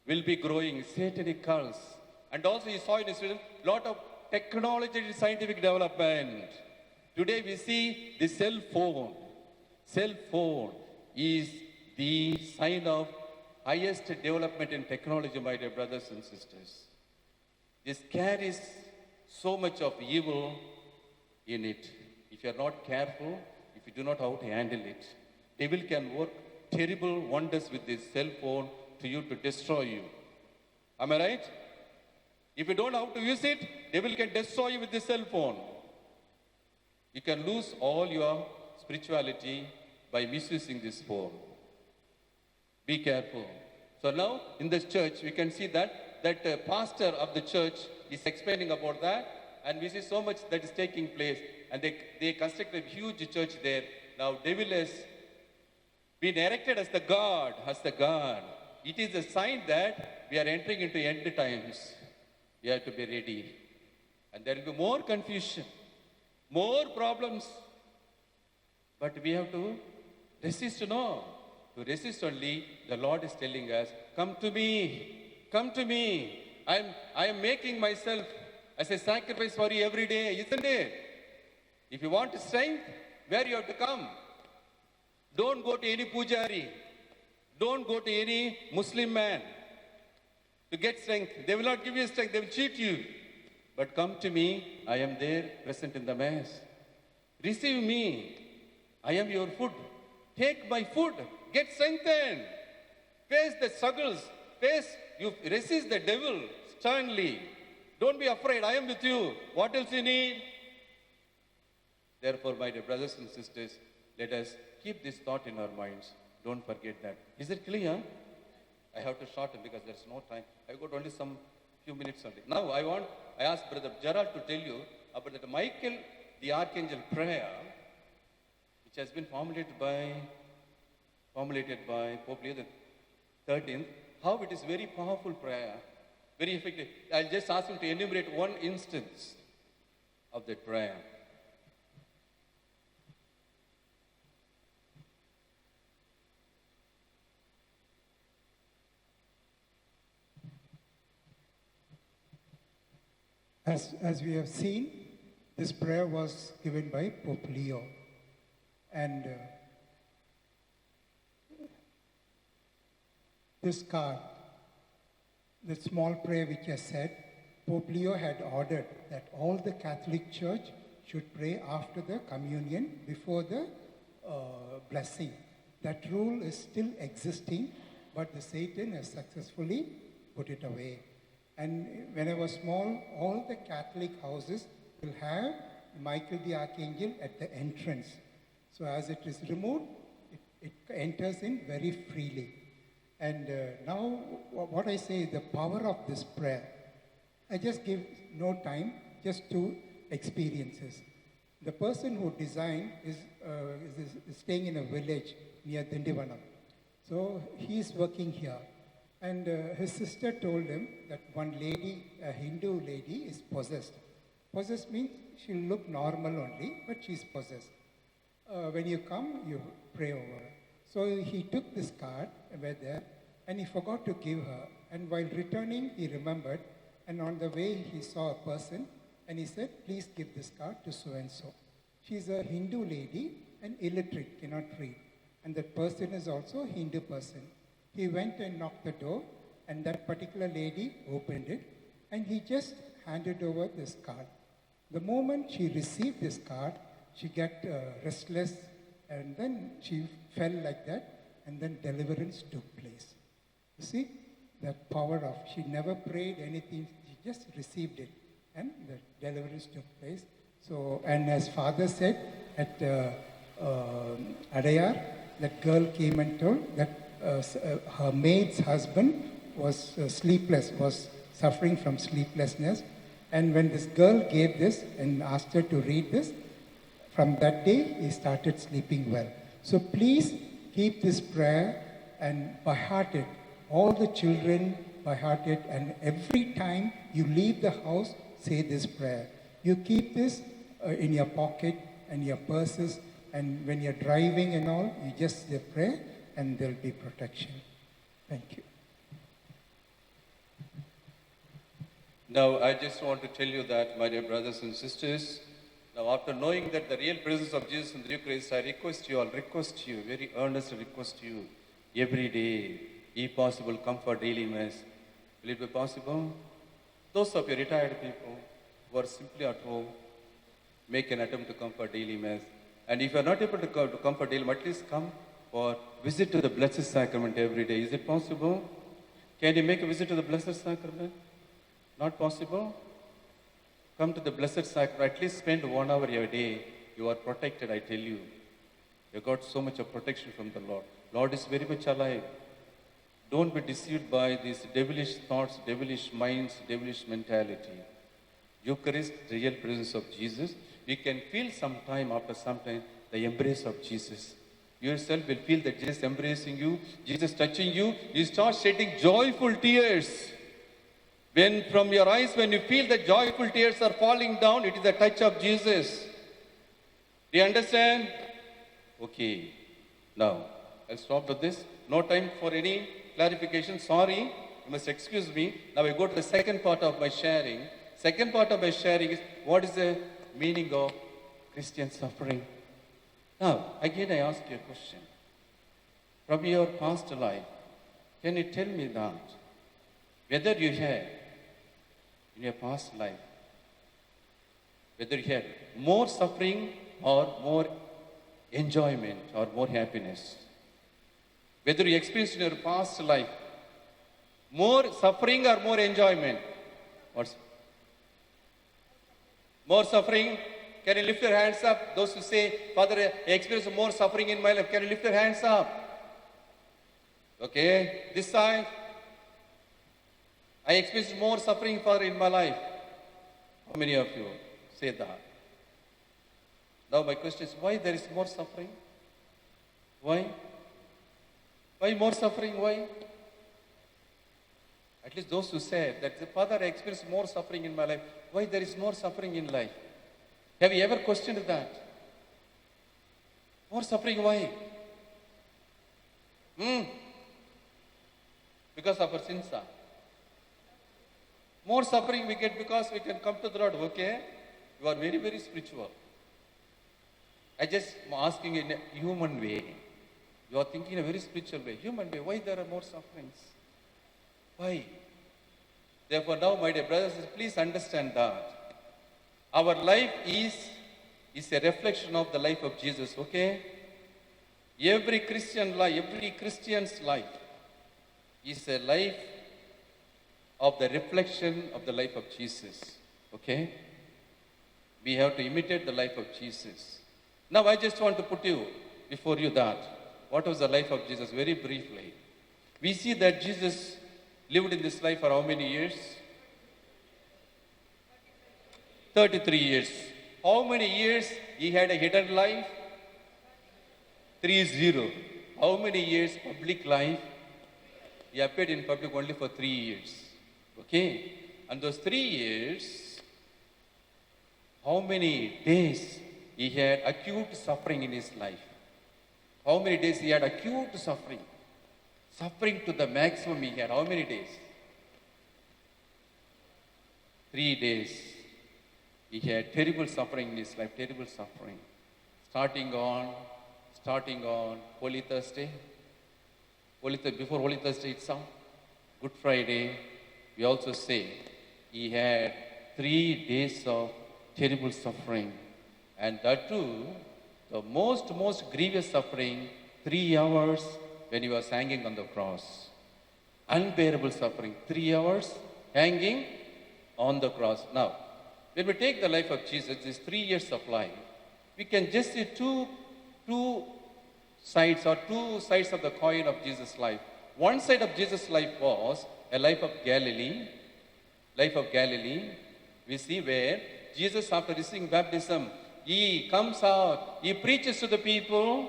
will be growing. Satanic cults. And also he saw in his vision, lot of technology and scientific development. Today we see the cell phone, is the sign of highest development in technology, my dear brothers and sisters. This carries so much of evil in it. If you are not careful, if you do not know how to handle it, devil can work terrible wonders with this cell phone to you to destroy you. Am I right? If you don't know how to use it, devil can destroy you with this cell phone. You can lose all your spirituality by misusing this phone. Be careful. So now in this church, we can see that pastor of the church is explaining about that, and we see so much that is taking place. And they constructed a huge church there. Now devil has been erected as the God, It is a sign that we are entering into end times. We have to be ready. And there will be more confusion, more problems. But we have to resist, no. To resist only, the Lord is telling us, come to me, come to me. I am making myself as a sacrifice for you every day, isn't it? If you want strength, where you have to come? Don't go to any pujari. Don't go to any Muslim man to get strength. They will not give you strength, they will cheat you. But come to me, I am there, present in the Mass. Receive me, I am your food. Take my food, get strengthened. Face the struggles, you resist the devil sternly. Don't be afraid, I am with you. What else you need? Therefore, my dear brothers and sisters, let us keep this thought in our minds. Don't forget that. Is it clear? I have to shorten because there's no time. I got only some few minutes only. Now I ask Brother Gerald to tell you about the Michael the Archangel prayer, which has been formulated by Pope Leo XIII, how it is very powerful prayer, very effective. I'll just ask him to enumerate one instance of that prayer. As we have seen, this prayer was given by Pope Leo. And this card, the small prayer which I said, Pope Leo had ordered that all the Catholic Church should pray after the communion before the blessing. That rule is still existing, but the Satan has successfully put it away. And when I was small, all the Catholic houses will have Michael the Archangel at the entrance. So as it is removed, it enters in very freely. And now what I say is the power of this prayer. I just give no time, just two experiences. The person who designed is staying in a village near Dindivanam. So he is working here. And his sister told him that one lady, a Hindu lady, is possessed. Possessed means she'll look normal only, but she's possessed. When you come, you pray over her. So he took this card over there, and he forgot to give her. And while returning, he remembered, and on the way, he saw a person, and he said, please give this card to so-and-so. She's a Hindu lady and illiterate, cannot read. And that person is also a Hindu person. He went and knocked the door, and that particular lady opened it, and he just handed over this card. The moment she received this card, she got restless, and then she fell like that, and then deliverance took place. You see, that power of, she never prayed anything, she just received it, and the deliverance took place. So, and as Father said, at Adayar, that girl came and told that her maid's husband was sleepless, was suffering from sleeplessness. And when this girl gave this and asked her to read this, from that day he started sleeping well. So please keep this prayer and by heart it. All the children by heart it, and every time you leave the house, say this prayer. You keep this in your pocket and your purses, and when you're driving and all, you just say prayer, and there'll be protection. Thank you. Now, I just want to tell you that, my dear brothers and sisters, Now, after knowing that the real presence of Jesus in the Eucharist, I request you, very earnestly request you, every day, if possible, come for daily Mass. Will it be possible? Those of you retired people who are simply at home, make an attempt to come for daily Mass. And if you are not able to come for daily Mass, at least come for visit to the Blessed Sacrament every day. Is it possible? Can you make a visit to the Blessed Sacrament? Not possible? Come to the Blessed Sacrament, at least spend 1 hour a day. You are protected, I tell you. You got so much of protection from the Lord. Lord is very much alive. Don't be deceived by these devilish thoughts, devilish minds, devilish mentality. Eucharist, real presence of Jesus. You can feel after some time, the embrace of Jesus. You yourself will feel that Jesus embracing you, Jesus touching you. You start shedding joyful tears. When from your eyes, when you feel the joyful tears are falling down, it is the touch of Jesus. Do you understand? Okay. Now, I'll stop with this. No time for any clarification. Sorry, you must excuse me. Now I go to the second part of my sharing. Second part of my sharing is, what is the meaning of Christian suffering? Now, again I ask you a question. From your past life, can you tell me that whether you had in your past life, whether you had more suffering or more enjoyment or more happiness? Whether you experienced in your past life more suffering or more enjoyment? What's more suffering? Can you lift your hands up? Those who say, Father, I experienced more suffering in my life. Can you lift your hands up? Okay, this side. I experienced more suffering, Father, in my life. How many of you say that? Now my question is, why there is more suffering? Why? Why more suffering? Why? At least those who said that, Father, I experienced more suffering in my life. Why there is more suffering in life? Have you ever questioned that? More suffering, why? Because of our sins. More suffering we get because we can come to the Lord. Okay, you are very, very spiritual. I just am asking in a human way. You are thinking in a very spiritual way. Human way. Why there are more sufferings? Why? Therefore now, my dear brothers, please understand that our life is a reflection of the life of Jesus. Okay? Every Christian life, every Christian's life is a life of the reflection of the life of Jesus. Okay? We have to imitate the life of Jesus. Now I just want to put before you that what was the life of Jesus very briefly. We see that Jesus lived in this life for how many years? 33 years. How many years he had a hidden life? 30. How many years public life? He appeared in public only for 3 years. Okay? And those 3 years, how many days he had acute suffering in his life? How many days he had acute suffering? Suffering to the maximum he had. How many days? 3 days. He had terrible suffering in his life, terrible suffering. Starting on Holy Thursday. Before Holy Thursday itself, Good Friday, we also say he had 3 days of terrible suffering. And that too, the most grievous suffering, 3 hours when he was hanging on the cross. Unbearable suffering, 3 hours hanging on the cross. Now, when we take the life of Jesus, these 3 years of life, we can just see two sides of the coin of Jesus' life. One side of Jesus' life was a life of Galilee. We see where Jesus, after receiving baptism, he comes out, he preaches to the people,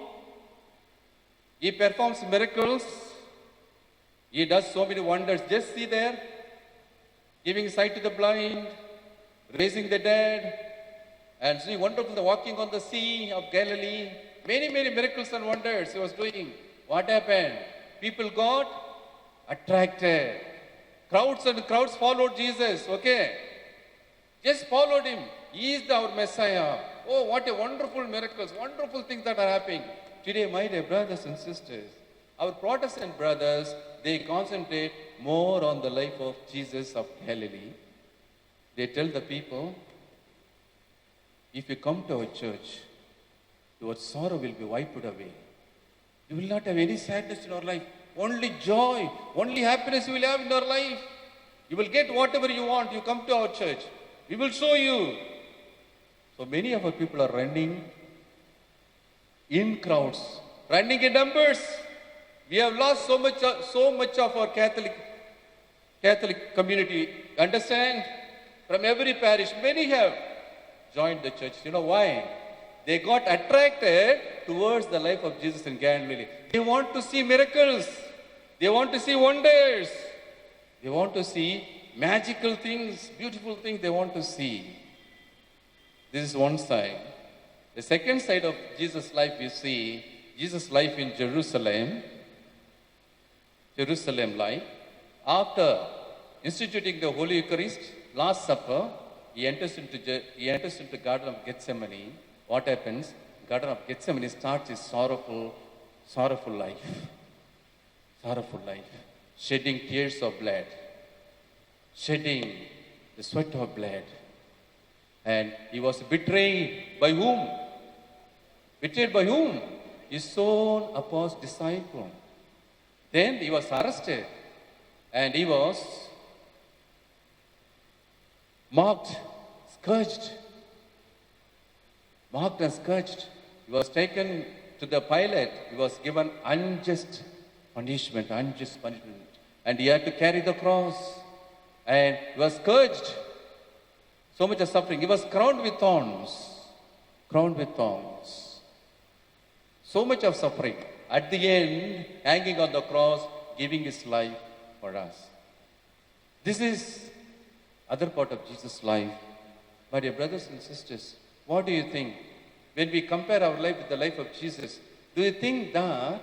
he performs miracles, he does so many wonders. Just see there, giving sight to the blind, raising the dead, and see wonderful walking on the sea of Galilee. Many miracles and wonders he was doing. What happened? People got attracted. Crowds followed Jesus. Okay? Just followed him. He is our Messiah. Oh, what a wonderful miracles, wonderful things that are happening. Today, my dear brothers and sisters, our Protestant brothers, they concentrate more on the life of Jesus of Galilee. They tell the people, if you come to our church, your sorrow will be wiped away. You will not have any sadness in your life. Only joy, only happiness you will have in your life. You will get whatever you want. You come to our church. We will show you. So many of our people are running in crowds, running in numbers. We have lost so much of our Catholic community. Understand? From every parish, many have joined the church. You know why? They got attracted towards the life of Jesus in Galilee. They want to see miracles. They want to see wonders. They want to see magical things, beautiful things they want to see. This is one side. The second side of Jesus' life, we see Jesus' life in Jerusalem life. After instituting the Holy Eucharist, Last Supper, he enters into Garden of Gethsemane. What happens? Garden of Gethsemane starts his sorrowful life. Sorrowful life. Shedding tears of blood. Shedding the sweat of blood. And he was betrayed by whom? Betrayed by whom? His own apostle disciple. Then he was arrested. And he was mocked, scourged. Mocked and scourged. He was taken to the Pilate. He was given unjust punishment. And he had to carry the cross. And he was scourged. So much of suffering. He was crowned with thorns. Crowned with thorns. So much of suffering. At the end, hanging on the cross, giving his life for us. This is other part of Jesus' life. My dear brothers and sisters, what do you think? When we compare our life with the life of Jesus, do you think that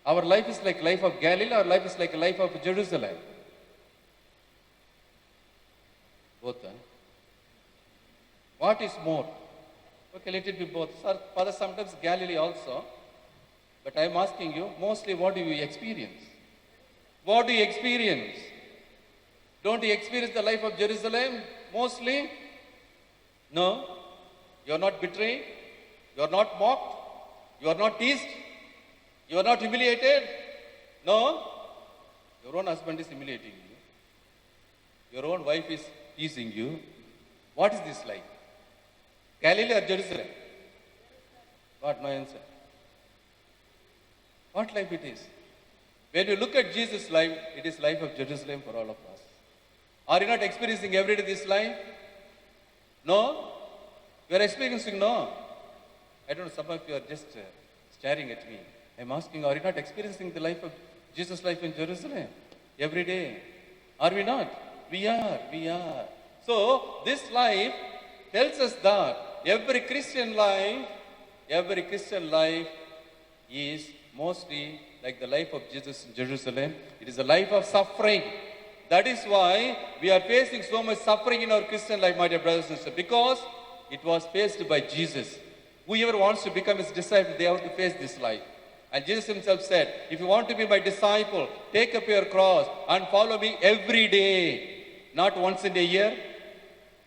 our life is like life of Galilee or life is like a life of Jerusalem? Both, huh? What is more? Okay, let it be both. Sir, Father, sometimes Galilee also. But I am asking you, mostly what do you experience? What do you experience? Don't you experience the life of Jerusalem mostly? No. You are not betrayed. You are not mocked. You are not teased. You are not humiliated. No. Your own husband is humiliating you. Your own wife is teasing you. What is this like? Galilee or Jerusalem? What? No answer. What life it is? When you look at Jesus' life, it is life of Jerusalem for all of us. Are you not experiencing every day this life? No? You are experiencing no? I don't know, some of you are just staring at me. I'm asking, are you not experiencing the life of Jesus' life in Jerusalem? Every day. Are we not? We are. So, this life tells us that every Christian life is mostly like the life of Jesus in Jerusalem. It is a life of suffering. That is why we are facing so much suffering in our Christian life, my dear brothers and sisters, because it was faced by Jesus. Whoever wants to become his disciple, they have to face this life. And Jesus himself said, if you want to be my disciple, take up your cross and follow me every day. Not once in a year,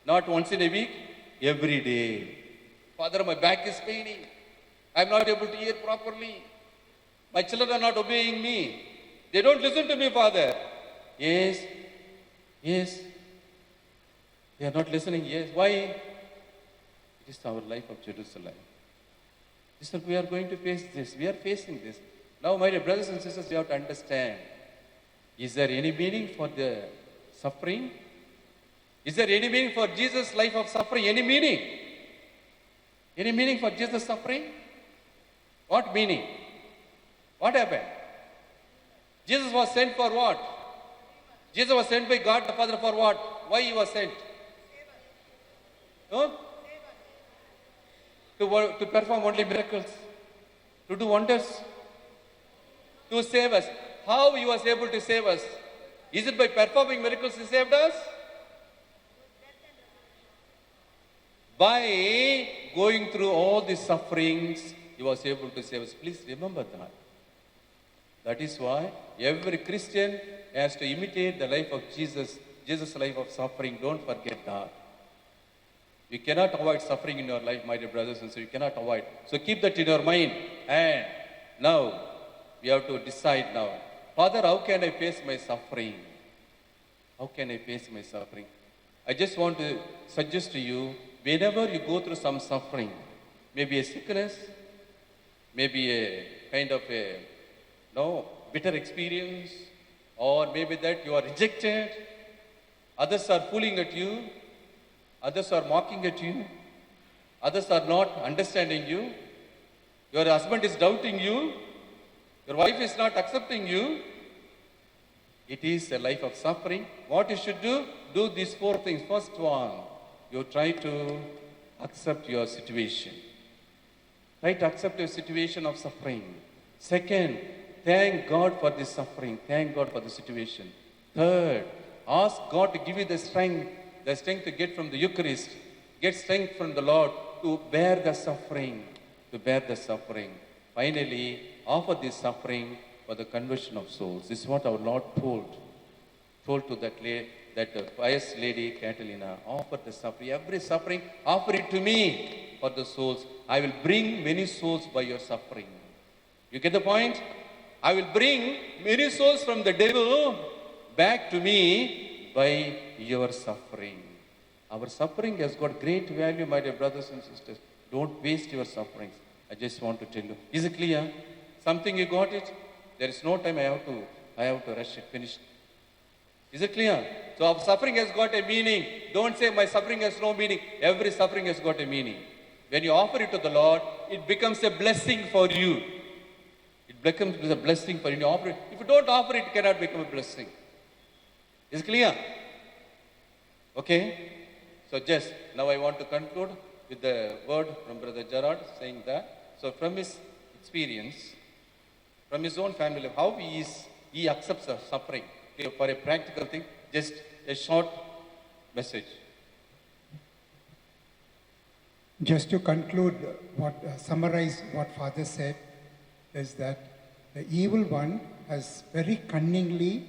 not once in a week, every day. Father, my back is paining. I'm not able to hear properly. My children are not obeying me. They don't listen to me, Father. Yes. They are not listening. Yes. Why? It is our life of Jerusalem. We are going to face this. We are facing this. Now, my dear brothers and sisters, you have to understand. Is there any meaning for the suffering? Is there any meaning for Jesus' life of suffering? Any meaning? Any meaning for Jesus' suffering? What meaning? What happened? Jesus was sent for what? Jesus was sent by God the Father for what? Why he was sent? No? To perform only miracles. To do wonders. To save us. How he was able to save us? Is it by performing miracles he saved us? By going through all the sufferings, he was able to save us. Please remember that. That is why every Christian has to imitate the life of Jesus, Jesus' life of suffering. Don't forget that. You cannot avoid suffering in your life, my dear brothers and sisters. You cannot avoid. So keep that in your mind. And now, we have to decide now. Father, how can I face my suffering? How can I face my suffering? I just want to suggest to you, whenever you go through some suffering, maybe a sickness, maybe a kind of a bitter experience, or maybe that you are rejected, others are fooling at you, others are mocking at you, others are not understanding you, your husband is doubting you, your wife is not accepting you. It is a life of suffering. What you should do? Do these four things. First one, you try to accept your situation. Try to accept your situation of suffering. Second, thank God for this suffering. Thank God for the situation. Third, ask God to give you the strength to get from the Eucharist, get strength from the Lord to bear the suffering, Finally, offer this suffering for the conversion of souls. This is what our Lord told to that pious lady, Catalina. Offer the suffering, every suffering, offer it to me for the souls. I will bring many souls by your suffering. You get the point? I will bring many souls from the devil back to me by your suffering. Our suffering has got great value, my dear brothers and sisters. Don't waste your sufferings. I just want to tell you. Is it clear? Something you got it? There is no time. I have to rush it. Finish. Is it clear? So our suffering has got a meaning. Don't say my suffering has no meaning. Every suffering has got a meaning. When you offer it to the Lord, it becomes a blessing for you. It becomes a blessing for you. You offer it. If you don't offer it, it cannot become a blessing. Is it clear? Okay? So just now I want to conclude with the word from Brother Gerard saying that. So from his experience, from his own family life, how he accepts the suffering. Okay, for a practical thing, just a short message. Just to conclude, summarize what Father said, is that the evil one has very cunningly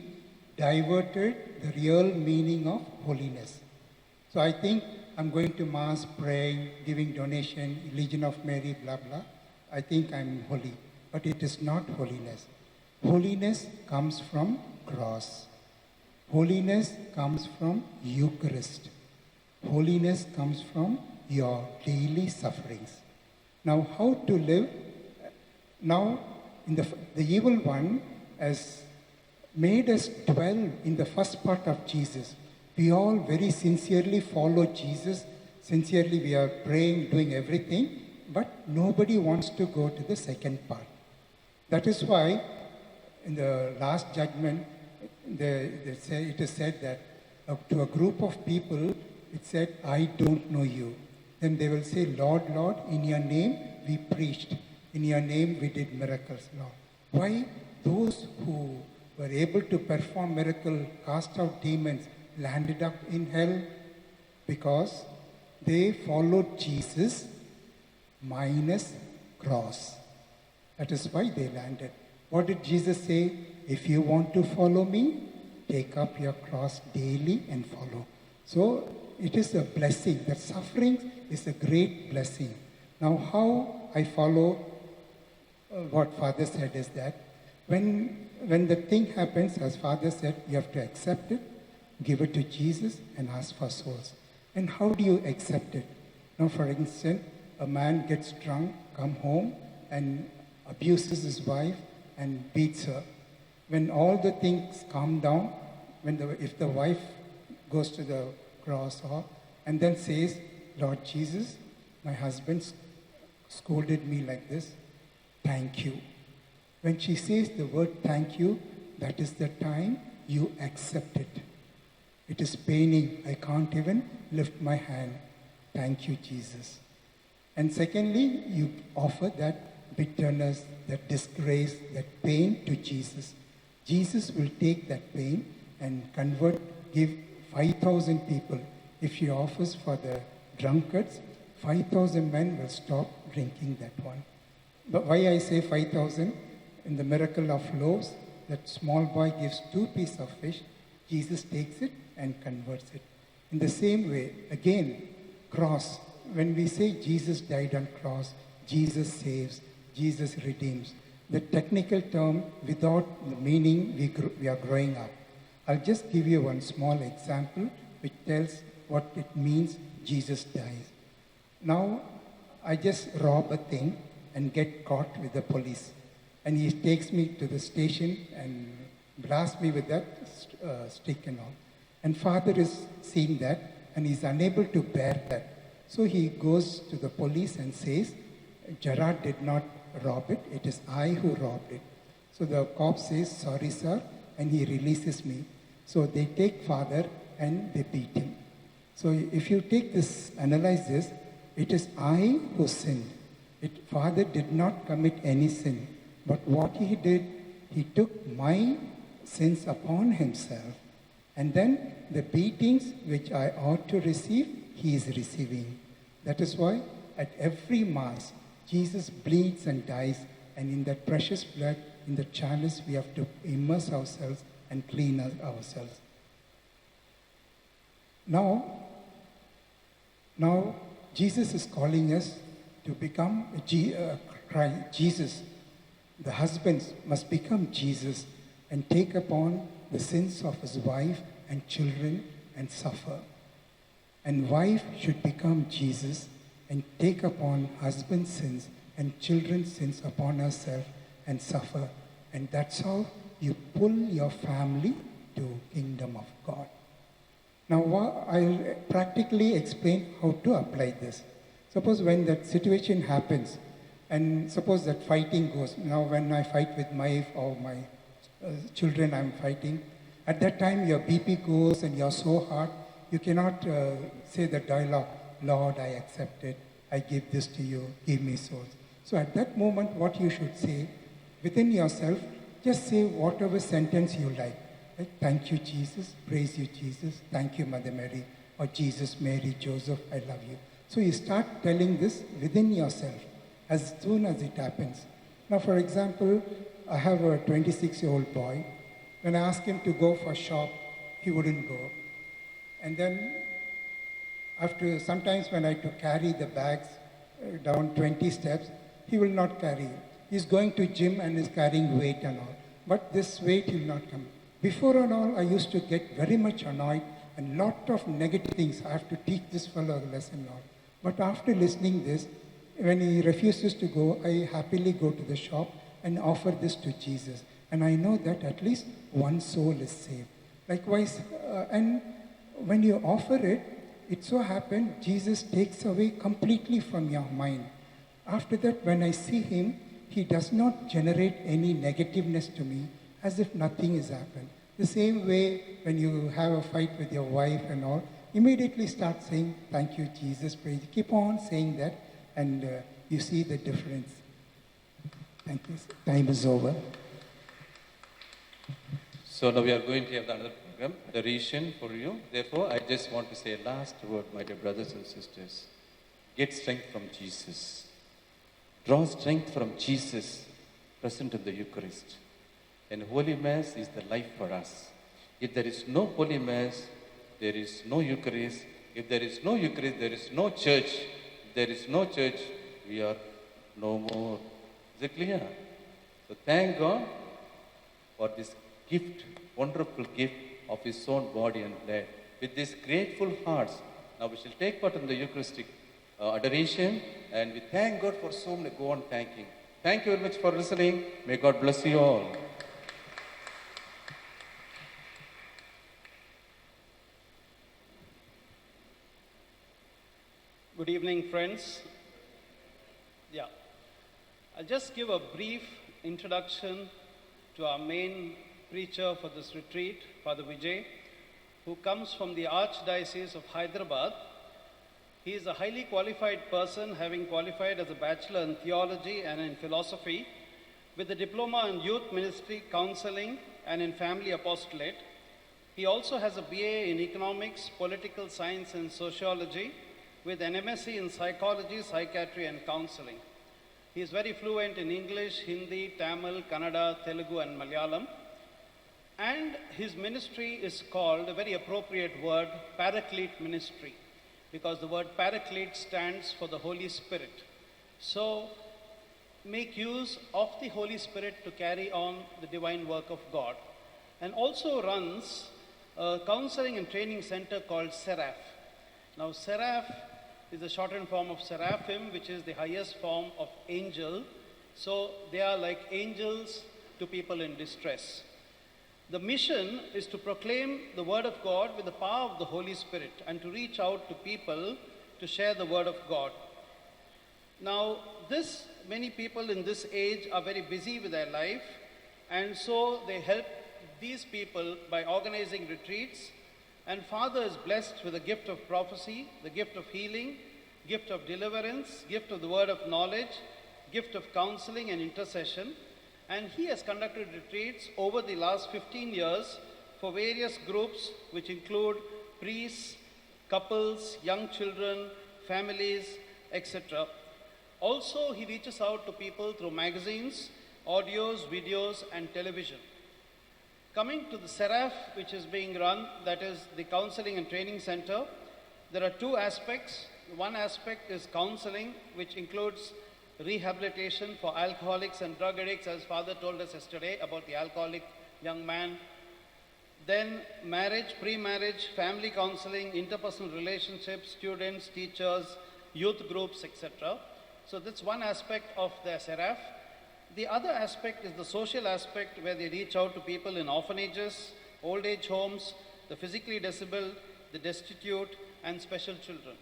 diverted the real meaning of holiness. So I think I'm going to Mass, praying, giving donation, Legion of Mary, blah, blah. I think I'm holy. But it is not holiness. Holiness comes from cross. Holiness comes from Eucharist. Holiness comes from your daily sufferings. Now, how to live? Now, the evil one has made us dwell in the first part of Jesus. We all very sincerely follow Jesus. Sincerely, we are praying, doing everything, but nobody wants to go to the second part. That is why in the last judgment, it is said that to a group of people, it said, I don't know you. Then they will say, Lord, Lord, in your name we preached. In your name we did miracles, Lord. Why? Those who were able to perform miracles, cast out demons, landed up in hell because they followed Jesus minus cross. That is why they landed. What did Jesus say? If you want to follow me, take up your cross daily and follow. So it is a blessing. That suffering is a great blessing. Now how I follow what Father said is that when the thing happens, as Father said, you have to accept it, give it to Jesus and ask for souls. And how do you accept it? Now, for instance, a man gets drunk, come home and abuses his wife and beats her. When all the things calm down, if the wife goes to the cross and then says, Lord Jesus, my husband scolded me like this, thank you. When she says the word thank you, that is the time you accept it. It is paining. I can't even lift my hand. Thank you, Jesus. And secondly, you offer that bitterness, that disgrace, that pain to Jesus. Jesus will take that pain and give 5,000 people. If he offers for the drunkards, 5,000 men will stop drinking that one. But why I say 5,000? In the miracle of loaves, that small boy gives 2 pieces of fish. Jesus takes it and converts it. In the same way, again, cross. When we say Jesus died on cross, Jesus saves, Jesus redeems. The technical term, without the meaning, we are growing up. I'll just give you one small example which tells what it means Jesus dies. Now, I just rob a thing and get caught with the police. And he takes me to the station and blasts me with that stick and all. And father is seeing that and he's unable to bear that. So he goes to the police and says, Gerard did not rob it, it is I who robbed it. So the cop says, sorry sir, and he releases me. So they take father and they beat him. So if you take this, analyze this, it is I who sinned. Father did not commit any sin. But what he did, he took my sins upon himself. And then the beatings which I ought to receive, he is receiving. That is why at every Mass, Jesus bleeds and dies. And in that precious blood, in the chalice, we have to immerse ourselves and clean ourselves. Now, Jesus is calling us to become Jesus. The husbands must become Jesus and take upon the sins of his wife and children and suffer. And wife should become Jesus and take upon husband's sins and children's sins upon herself and suffer. And that's how you pull your family to kingdom of God. Now, I'll practically explain how to apply this. Suppose when that situation happens, and suppose that fighting goes, now when I fight with my wife or my children I'm fighting, at that time your BP goes and you're so hard, you cannot say the dialogue, Lord, I accept it, I give this to you, give me souls. So at that moment, what you should say, within yourself, just say whatever sentence you like. Thank you, Jesus. Praise you, Jesus. Thank you, Mother Mary. Or Jesus, Mary, Joseph, I love you. So you start telling this within yourself as soon as it happens. Now, for example, I have a 26-year-old boy. When I ask him to go for a shop, he wouldn't go. And then after sometimes when I have to carry the bags down 20 steps, he will not carry it. He's going to gym and is carrying weight and all. But this weight he will not come. Before and all, I used to get very much annoyed and lot of negative things. I have to teach this fellow a lesson now. But after listening this, when he refuses to go, I happily go to the shop and offer this to Jesus. And I know that at least one soul is saved. Likewise, and when you offer it, it so happens Jesus takes away completely from your mind. After that, when I see him, he does not generate any negativeness to me, as if nothing has happened. The same way, when you have a fight with your wife and all, immediately start saying, thank you, Jesus, praise. Keep on saying that, and you see the difference. Thank you. Time is over. So now we are going to have another program, adoration for you. Therefore, I just want to say a last word, my dear brothers and sisters. Get strength from Jesus. Draw strength from Jesus present in the Eucharist. And Holy Mass is the life for us. If there is no Holy Mass, there is no Eucharist. If there is no Eucharist, there is no church. If there is no church, we are no more. Is it clear? So thank God for this gift, wonderful gift of His own body and blood. With these grateful hearts, now we shall take part in the Eucharistic adoration, and we thank God for so many. Go on thanking. Thank you very much for listening. May God bless you all. Good evening, friends. I'll just give a brief introduction to our main preacher for this retreat, Father Vijay, who comes from the Archdiocese of Hyderabad. He is a highly qualified person, having qualified as a bachelor in theology and in philosophy, with a diploma in youth ministry, counseling, and in family apostolate. He also has a BA in economics, political science, and sociology, with an MSc in psychology, psychiatry, and counseling. He is very fluent in English, Hindi, Tamil, Kannada, Telugu, and Malayalam. And his ministry is called, a very appropriate word, Paraclete Ministry, because the word Paraclete stands for the Holy Spirit. So, make use of the Holy Spirit to carry on the divine work of God. And also runs a counseling and training center called Seraph. Now, Seraph is the shortened form of Seraphim, which is the highest form of angel. So, they are like angels to people in distress. The mission is to proclaim the word of God with the power of the Holy Spirit and to reach out to people to share the word of God. Now, many people in this age are very busy with their life, and so they help these people by organizing retreats. And Father is blessed with the gift of prophecy, the gift of healing, gift of deliverance, gift of the word of knowledge, gift of counseling and intercession. And he has conducted retreats over the last 15 years for various groups, which include priests, couples, young children, families, etc. Also, he reaches out to people through magazines, audios, videos, and television. Coming to the Seraph, which is being run, that is the Counseling and Training Center, there are two aspects. One aspect is counseling, which includes rehabilitation for alcoholics and drug addicts, as Father told us yesterday about the alcoholic young man. Then marriage, pre-marriage, family counseling, interpersonal relationships, students, teachers, youth groups, etc. So that's one aspect of the Seraph. The other aspect is the social aspect, where they reach out to people in orphanages, old age homes, the physically disabled, the destitute, and special children.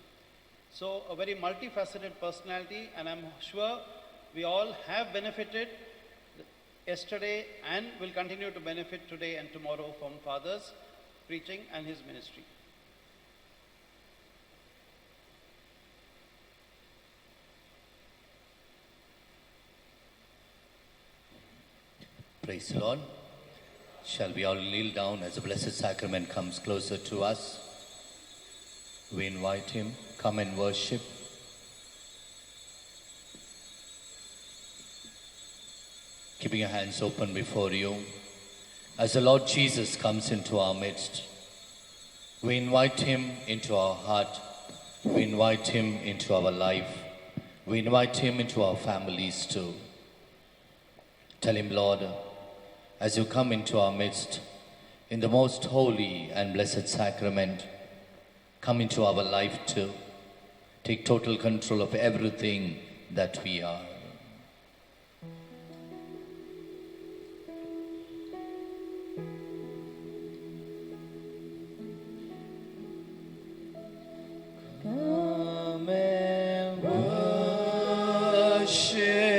So a very multifaceted personality, and I'm sure we all have benefited yesterday and will continue to benefit today and tomorrow from Father's preaching and his ministry. Praise the Lord. Shall we all kneel down as the Blessed Sacrament comes closer to us? We invite him, come and worship. Keeping your hands open before you. As the Lord Jesus comes into our midst, we invite him into our heart. We invite him into our life. We invite him into our families too. Tell him, Lord, as you come into our midst, in the most holy and blessed sacrament, come into our life too. Take total control of everything that we are. Come and worship.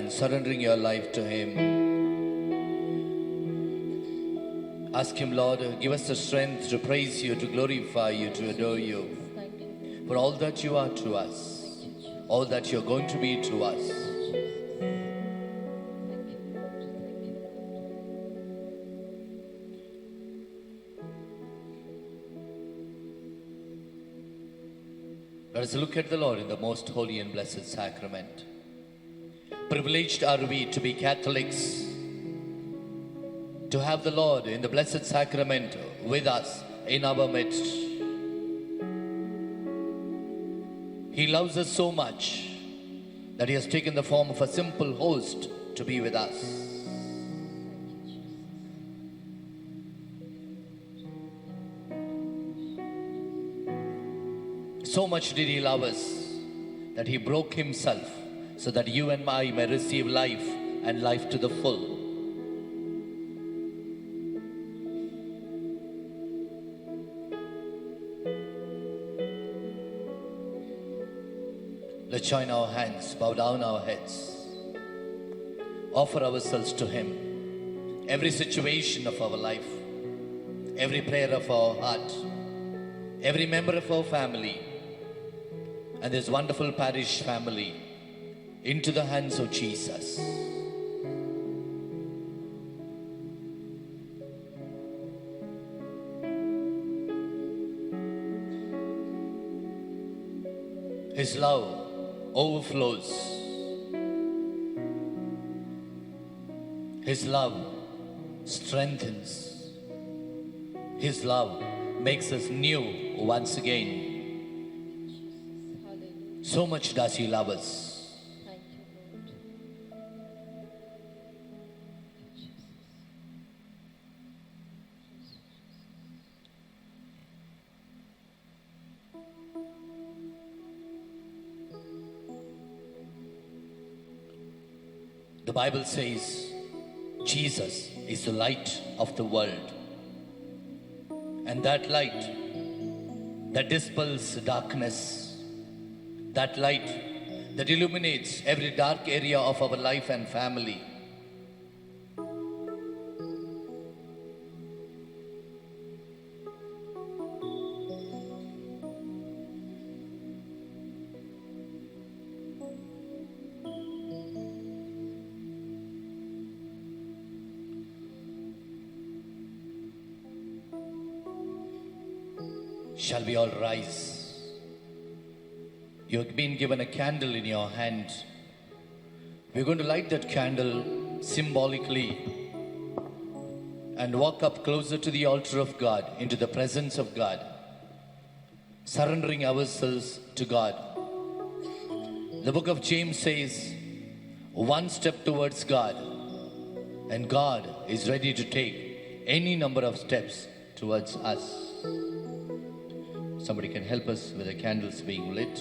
Surrendering your life to him. Ask him, Lord, give us the strength to praise you, to glorify you, to adore you for all that you are to us, all that you're going to be to us. Let us look at the Lord in the most holy and blessed sacrament. Privileged are we to be Catholics, to have the Lord in the Blessed Sacrament with us in our midst. He loves us so much that he has taken the form of a simple host to be with us. So much did he love us that he broke himself so that you and I may receive life and life to the full. Let's join our hands, bow down our heads, offer ourselves to him. Every situation of our life, every prayer of our heart, every member of our family, and this wonderful parish family into the hands of Jesus. His love overflows. His love strengthens. His love makes us new once again. Hallelujah. So much does he love us. Thank you, Lord. The Bible says Jesus is the light of the world. And that light that dispels darkness, that light that illuminates every dark area of our life and family. Shall we all rise? You have been given a candle in your hand. We're going to light that candle symbolically and walk up closer to the altar of God, into the presence of God, surrendering ourselves to God. The book of James says, one step towards God, and God is ready to take any number of steps towards us. Somebody can help us with the candles being lit.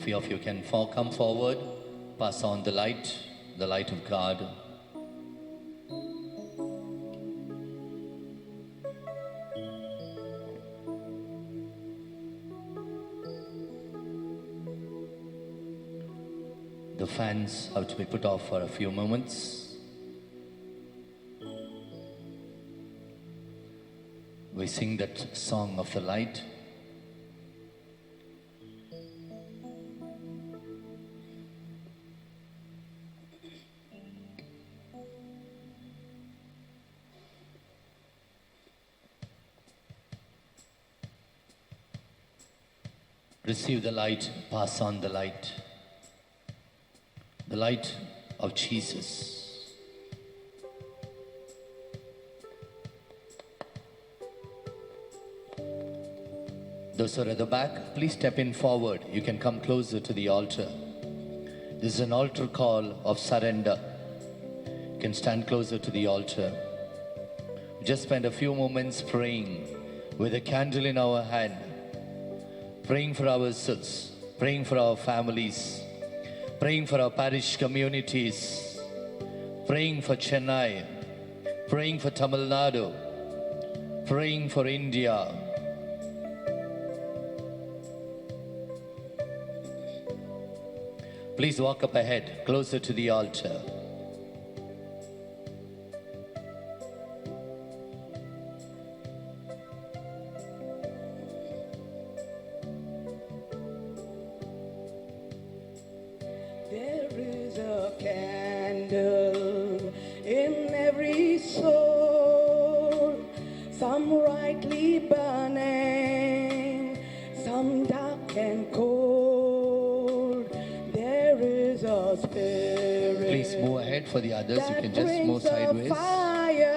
Few of you can come forward, pass on the light of God. The fans have to be put off for a few moments. We sing that song of the light. Receive the light, pass on the light. The light of Jesus. Those who are at the back, please step in forward. You can come closer to the altar. This is an altar call of surrender. You can stand closer to the altar. Just spend a few moments praying with a candle in our hand, praying for ourselves, praying for our families, praying for our parish communities, praying for Chennai, praying for Tamil Nadu, praying for India. Please walk up ahead, closer to the altar. There is a candle in every soul, some brightly burning, some dark and cold. There is a spirit. Please move ahead for the others. You can just move that brings a sideways. fire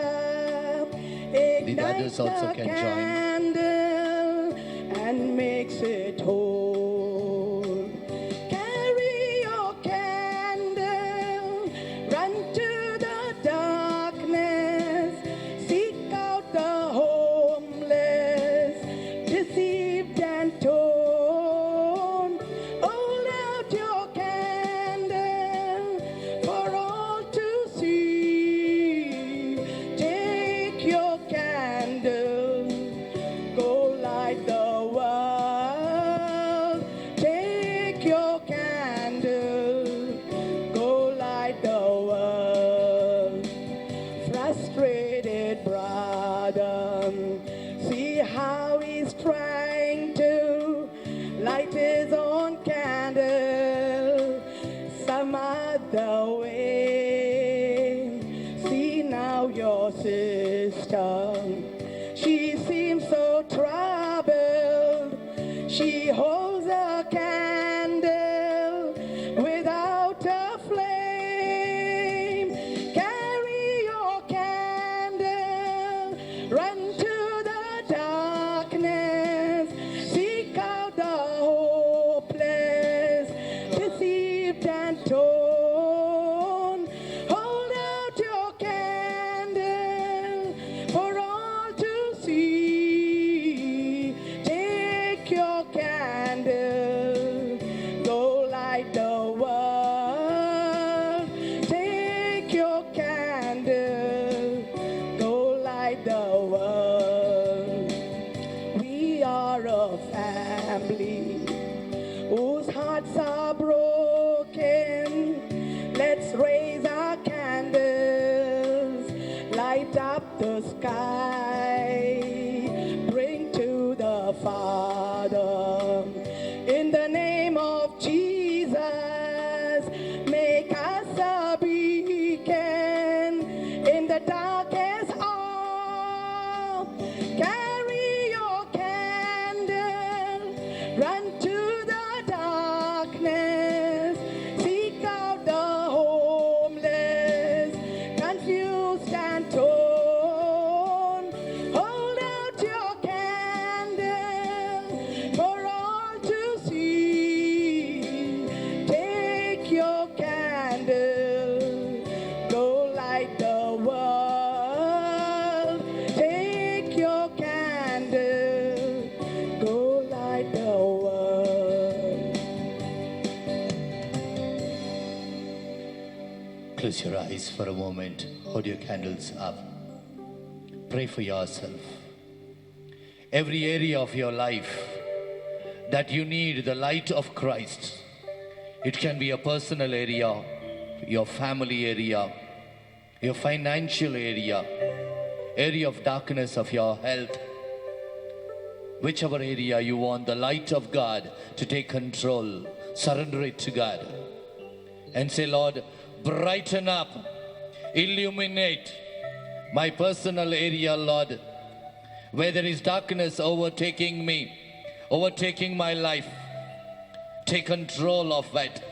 The others also can join. Candle and makes it whole. Carry your candle, run to the darkness, seek out the homeless, deceived and torn. Hold out your candle for all to see. Take your candle, go light the world. Take your candle, go light the world. Frustrated brother, see how he's trying to light his own candle some other way. See now your sister, she seems so troubled. She holds a candle without a flame. Carry your candle, run to the darkness, seek out the hopeless, deceived and torn. Hold out your candle for all to see. Take your candle, go light the world. Take your candle, go light the world. We are a family whose hearts are broken. Let's raise our candles, light up the sky, bring to the Father. In the name of Jesus, make us a beacon in the darkest hour. Carry your candle, run to the darkness, seek out the homeless, confused and torn. Hold out your candle for all to see. Take your candle, go light the world. Take your candle, go light the world. Close your eyes for a moment. Hold your candles up. Pray for yourself. Every area of your life that you need the light of Christ. It can be a personal area, your family area, your financial area of darkness of your health. Whichever area you want the light of God to take control, surrender it to God. And say, Lord, brighten up, illuminate my personal area, Lord, where there is darkness overtaking me, overtaking my life. Take control of it.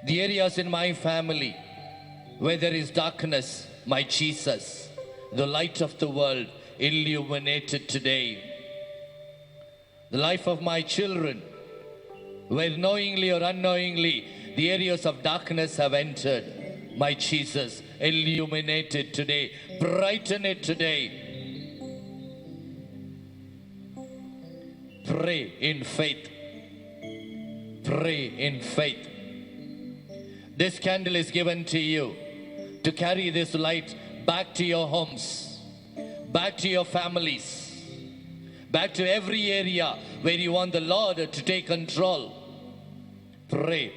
The areas in my family where there is darkness, my Jesus, the light of the world, illuminated today. The life of my children, where knowingly or unknowingly the areas of darkness have entered, my Jesus, illuminated today. Brighten it today. Pray in faith. Pray in faith. This candle is given to you to carry this light back to your homes, back to your families, back to every area where you want the Lord to take control. Pray.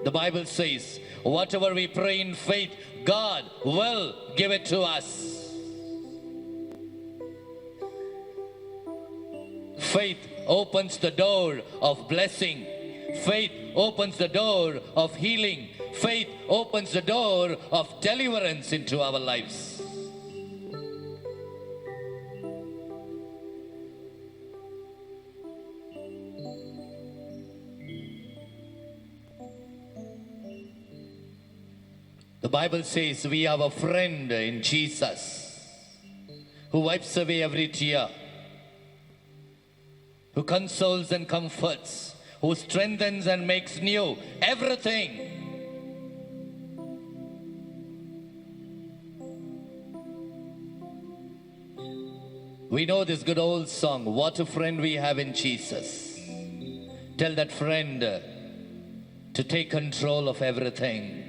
The Bible says, whatever we pray in faith, God will give it to us. Faith opens the door of blessing. Faith opens the door of healing. Faith opens the door of deliverance into our lives. The Bible says we have a friend in Jesus who wipes away every tear, who consoles and comforts, who strengthens and makes new everything. We know this good old song, what a friend we have in Jesus. Tell that friend to take control of everything.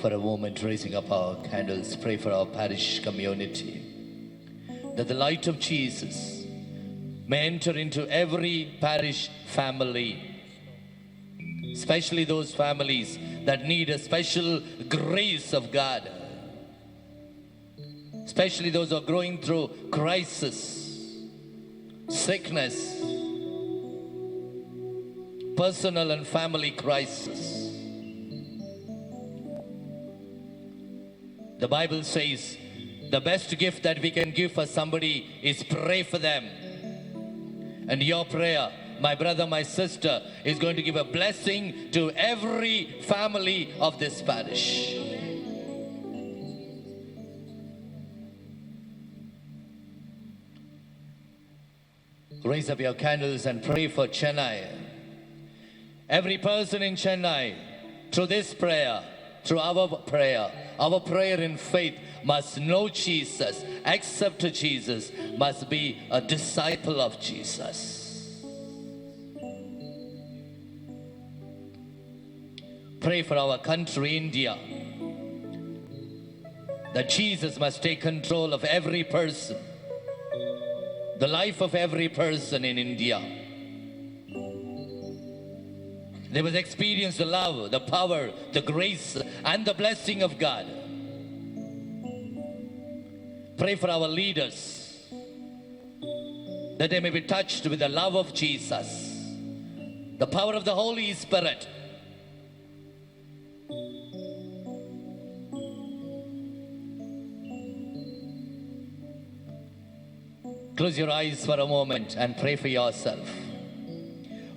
For a moment, raising up our candles, pray for our parish community, that the light of Jesus may enter into every parish family, especially those families that need a special grace of God, especially those who are going through crisis, sickness, personal and family crisis. The Bible says the best gift that we can give for somebody is pray for them. And your prayer, my brother, my sister, is going to give a blessing to every family of this parish. Raise up your candles and pray for Chennai. Every person in Chennai, through this prayer, through our prayer in faith must know Jesus, accept Jesus, must be a disciple of Jesus. Pray for our country, India, that Jesus must take control of every person, the life of every person in India. They must experience the love, the power, the grace, and the blessing of God. Pray for our leaders, that they may be touched with the love of Jesus, the power of the Holy Spirit. Close your eyes for a moment and pray for yourself.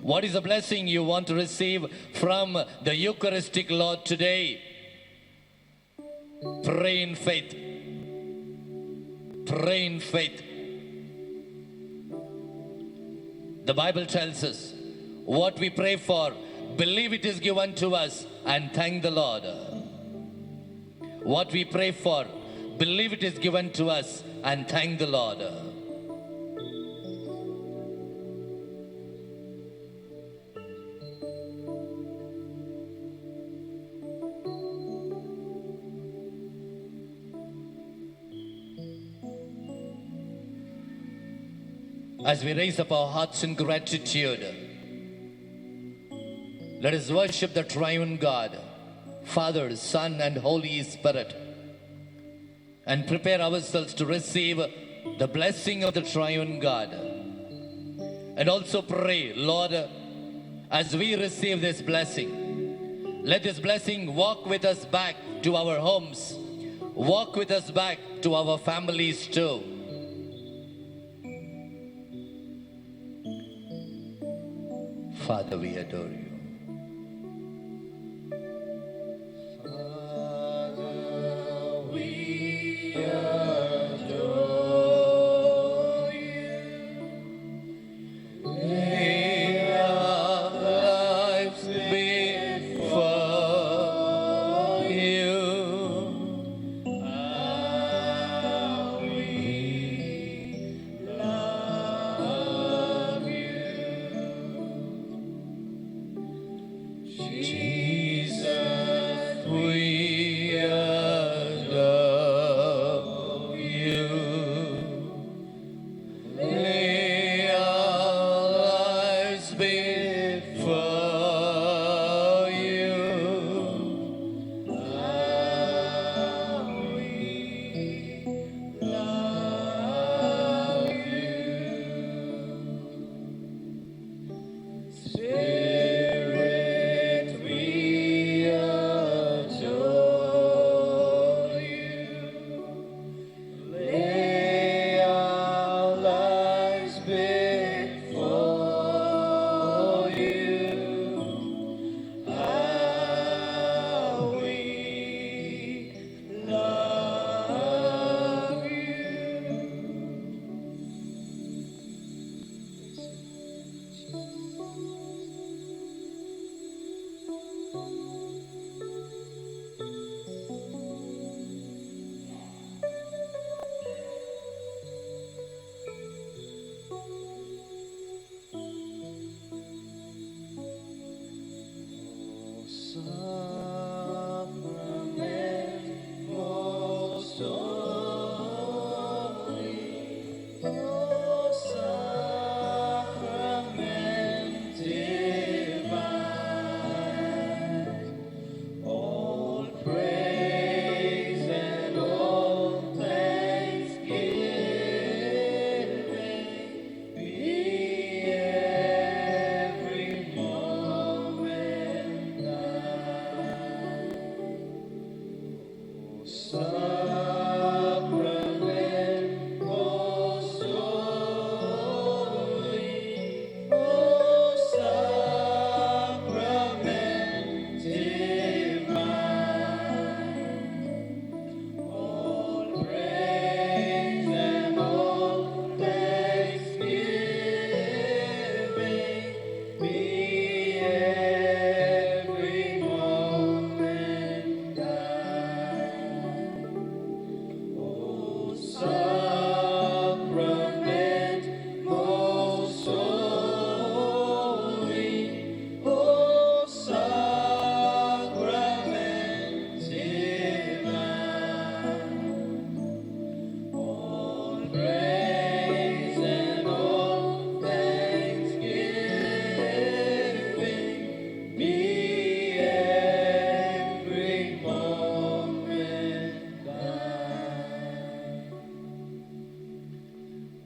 What is the blessing you want to receive from the Eucharistic Lord today? Pray in faith. Pray in faith. The Bible tells us what we pray for, believe it is given to us, and thank the Lord. What we pray for, believe it is given to us, and thank the Lord. As we raise up our hearts in gratitude, let us worship the triune God, Father, Son, and Holy Spirit, and prepare ourselves to receive the blessing of the triune God. And also pray, Lord, as we receive this blessing, let this blessing walk with us back to our homes, walk with us back to our families too. Father, we adore you.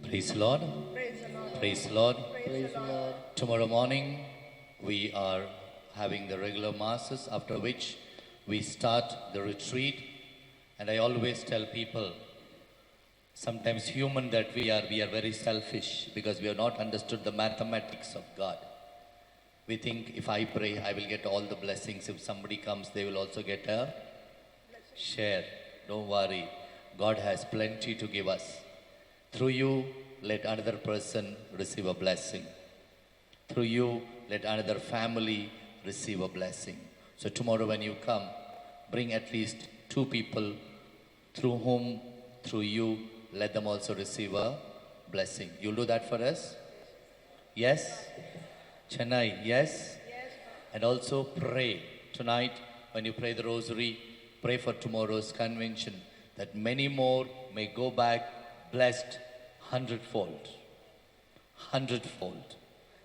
Praise the Lord. Praise the Lord. Tomorrow morning we are having the regular masses, after which we start the retreat. And I always tell people, sometimes human that we are very selfish because we have not understood the mathematics of God. We think if I pray, I will get all the blessings. If somebody comes, they will also get a share. Don't worry. God has plenty to give us. Through you, let another person receive a blessing. Through you, let another family receive a blessing. So tomorrow when you come, bring at least 2 people through whom, through you, let them also receive a blessing. You'll do that for us? Yes? Chennai, yes? And also pray tonight when you pray the rosary, pray for tomorrow's convention that many more may go back blessed 100-fold. 100-fold.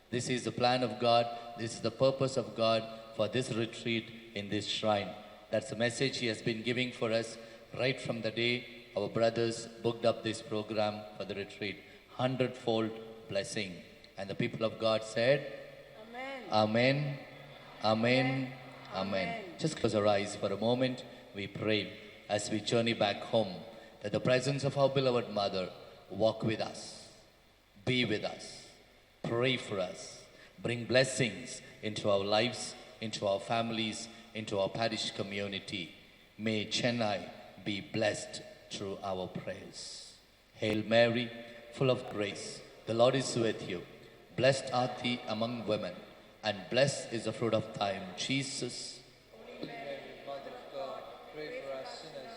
This is the plan of God. This is the purpose of God for this retreat in this shrine. That's the message He has been giving for us right from the day our brothers booked up this program for the retreat. 100-fold blessing. And the people of God said, Amen. Amen. Amen. Just close our eyes for a moment. We pray as we journey back home that the presence of our beloved mother walk with us, be with us, pray for us, bring blessings into our lives, into our families, into our parish community. May Chennai be blessed through our prayers. Hail Mary, full of grace, the Lord is with you. Blessed art thee among women, and blessed is the fruit of thy womb, Jesus. Holy Mary, Mother of God, pray for us sinners,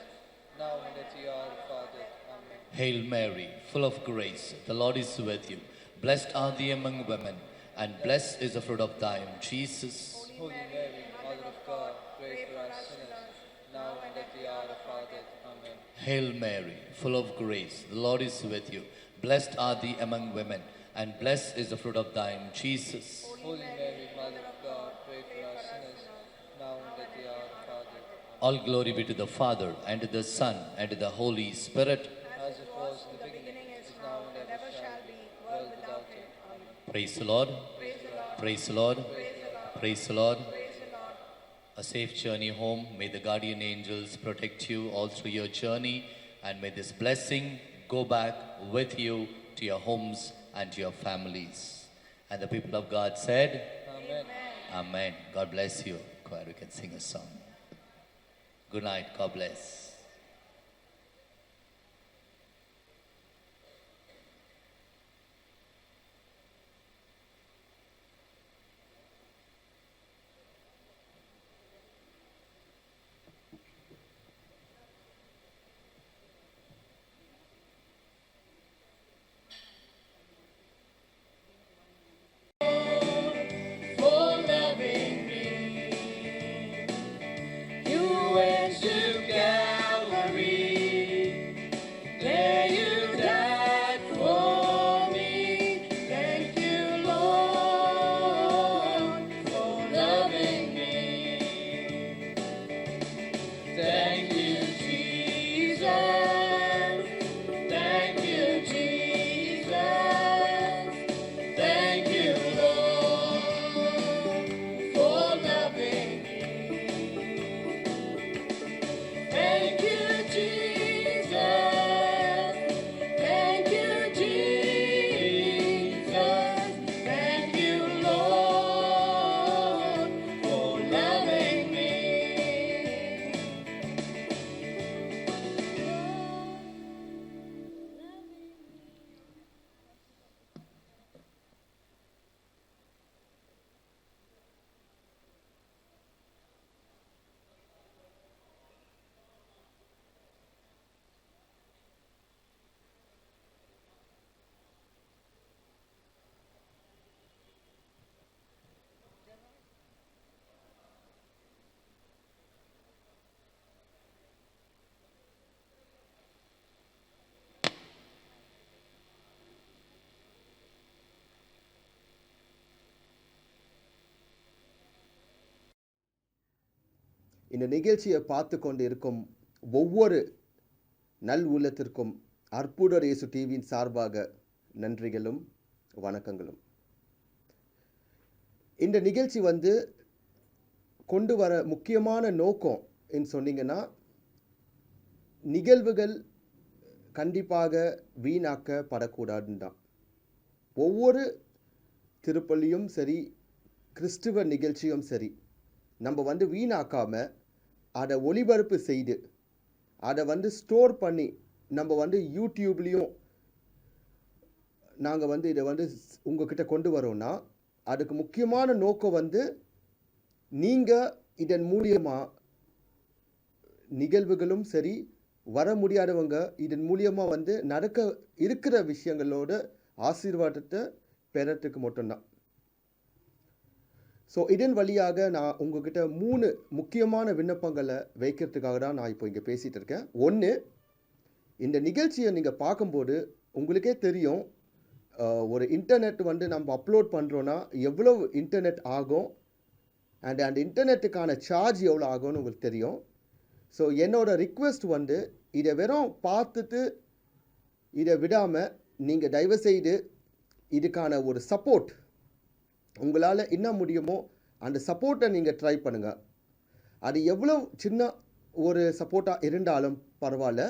now and at the hour of our death. Amen. Hail Mary, full of grace, the Lord is with you. Blessed art thee among women, and blessed is the fruit of thy womb, Jesus. Holy Mary, Mother of God, pray for us sinners, now and at the hour of our death. Amen. Hail Mary, full of grace, the Lord is with you. Blessed art thee among women, and blessed is the fruit of thy womb, Jesus. Holy Mary, Mother of God, pray for us sinners, now and at the hour of our death. All glory be to the Father, and to the Son, and to the Holy Spirit. As it was in the beginning, is now, and ever shall be, world without end. Amen. Praise the Lord. Praise the Lord. Praise the Lord. A safe journey home. May the guardian angels protect you all through your journey, and may this blessing go back with you to your homes and to your families. And the people of God said, Amen. Amen. God bless you. Choir, we can sing a song. Good night. God bless. For loving me, you went to Calvary. There you died for me. Thank you, Lord, for loving me. Thank you, Jesus. Thank you, Jesus. Thank you, Lord, for loving me. Thank you, Jesus. Thank you, Jesus. Thank you, Lord, for loving me. இந்த நிகழ்ச்சியை பார்த்து கொண்டு இருக்கும் ஒவ்வொரு நல் உள்ளத்திற்கும் அற்புதர் இயேசு டிவியின் சார்பாக நன்றிகளும் வணக்கங்களும். இந்த நிகழ்ச்சி கொண்டு வர முக்கியமான நோக்கம் என்று சொன்னீங்கன்னா, நிகழ்வுகள் கண்டிப்பாக வீணாக்கப்படக்கூடாதுன்னு தான். ஒவ்வொரு திருப்பலியும் சரி, கிறிஸ்துவ நிகழ்ச்சியும் சரி நம்ம வந்து வீணாக்காமல் அதை ஒளிபரப்பு செய்து அதை வந்து ஸ்டோர் பண்ணி நம்ம வந்து யூடியூப்லேயும் நாங்கள் வந்து இதை வந்து உங்ககிட்ட கொண்டு வரோன்னா அதுக்கு முக்கியமான நோக்கம் வந்து நீங்கள் இதன் மூலியமாக நிகழ்வுகளும் சரி வர முடியாதவங்க இதன் மூலியமாக வந்து நடக்க இருக்கிற விஷயங்களோட ஆசீர்வாதத்தை பெறத்துக்கு மட்டும்தான். ஸோ இதன் வழியாக நான் உங்ககிட்ட 3 முக்கியமான விண்ணப்பங்களை வைக்கிறதுக்காக தான் நான் இப்போ இங்கே பேசிகிட்டு இருக்கேன். ஒன்று, இந்த நிகழ்ச்சியை நீங்கள் பார்க்கும்போது உங்களுக்கே தெரியும், ஒரு இன்டர்நெட் வந்து நம்ம அப்லோட் பண்ணுறோன்னா எவ்வளோ இன்டர்நெட் ஆகும் அண்ட் அந்த இன்டர்நெட்டுக்கான சார்ஜ் எவ்வளோ ஆகும்னு உங்களுக்கு தெரியும். ஸோ என்னோட ரிக்வெஸ்ட் வந்து இதை வெறும் பார்த்துட்டு இதை விடாமல் நீங்கள் தயவுசெய்து இதுக்கான ஒரு சப்போர்ட் உங்களால் என்ன முடியுமோ அந்த சப்போர்ட்டை நீங்கள் ட்ரை பண்ணுங்கள். அது எவ்வளோ சின்ன ஒரு சப்போர்ட்டாக இருந்தாலும் பரவாயில்ல,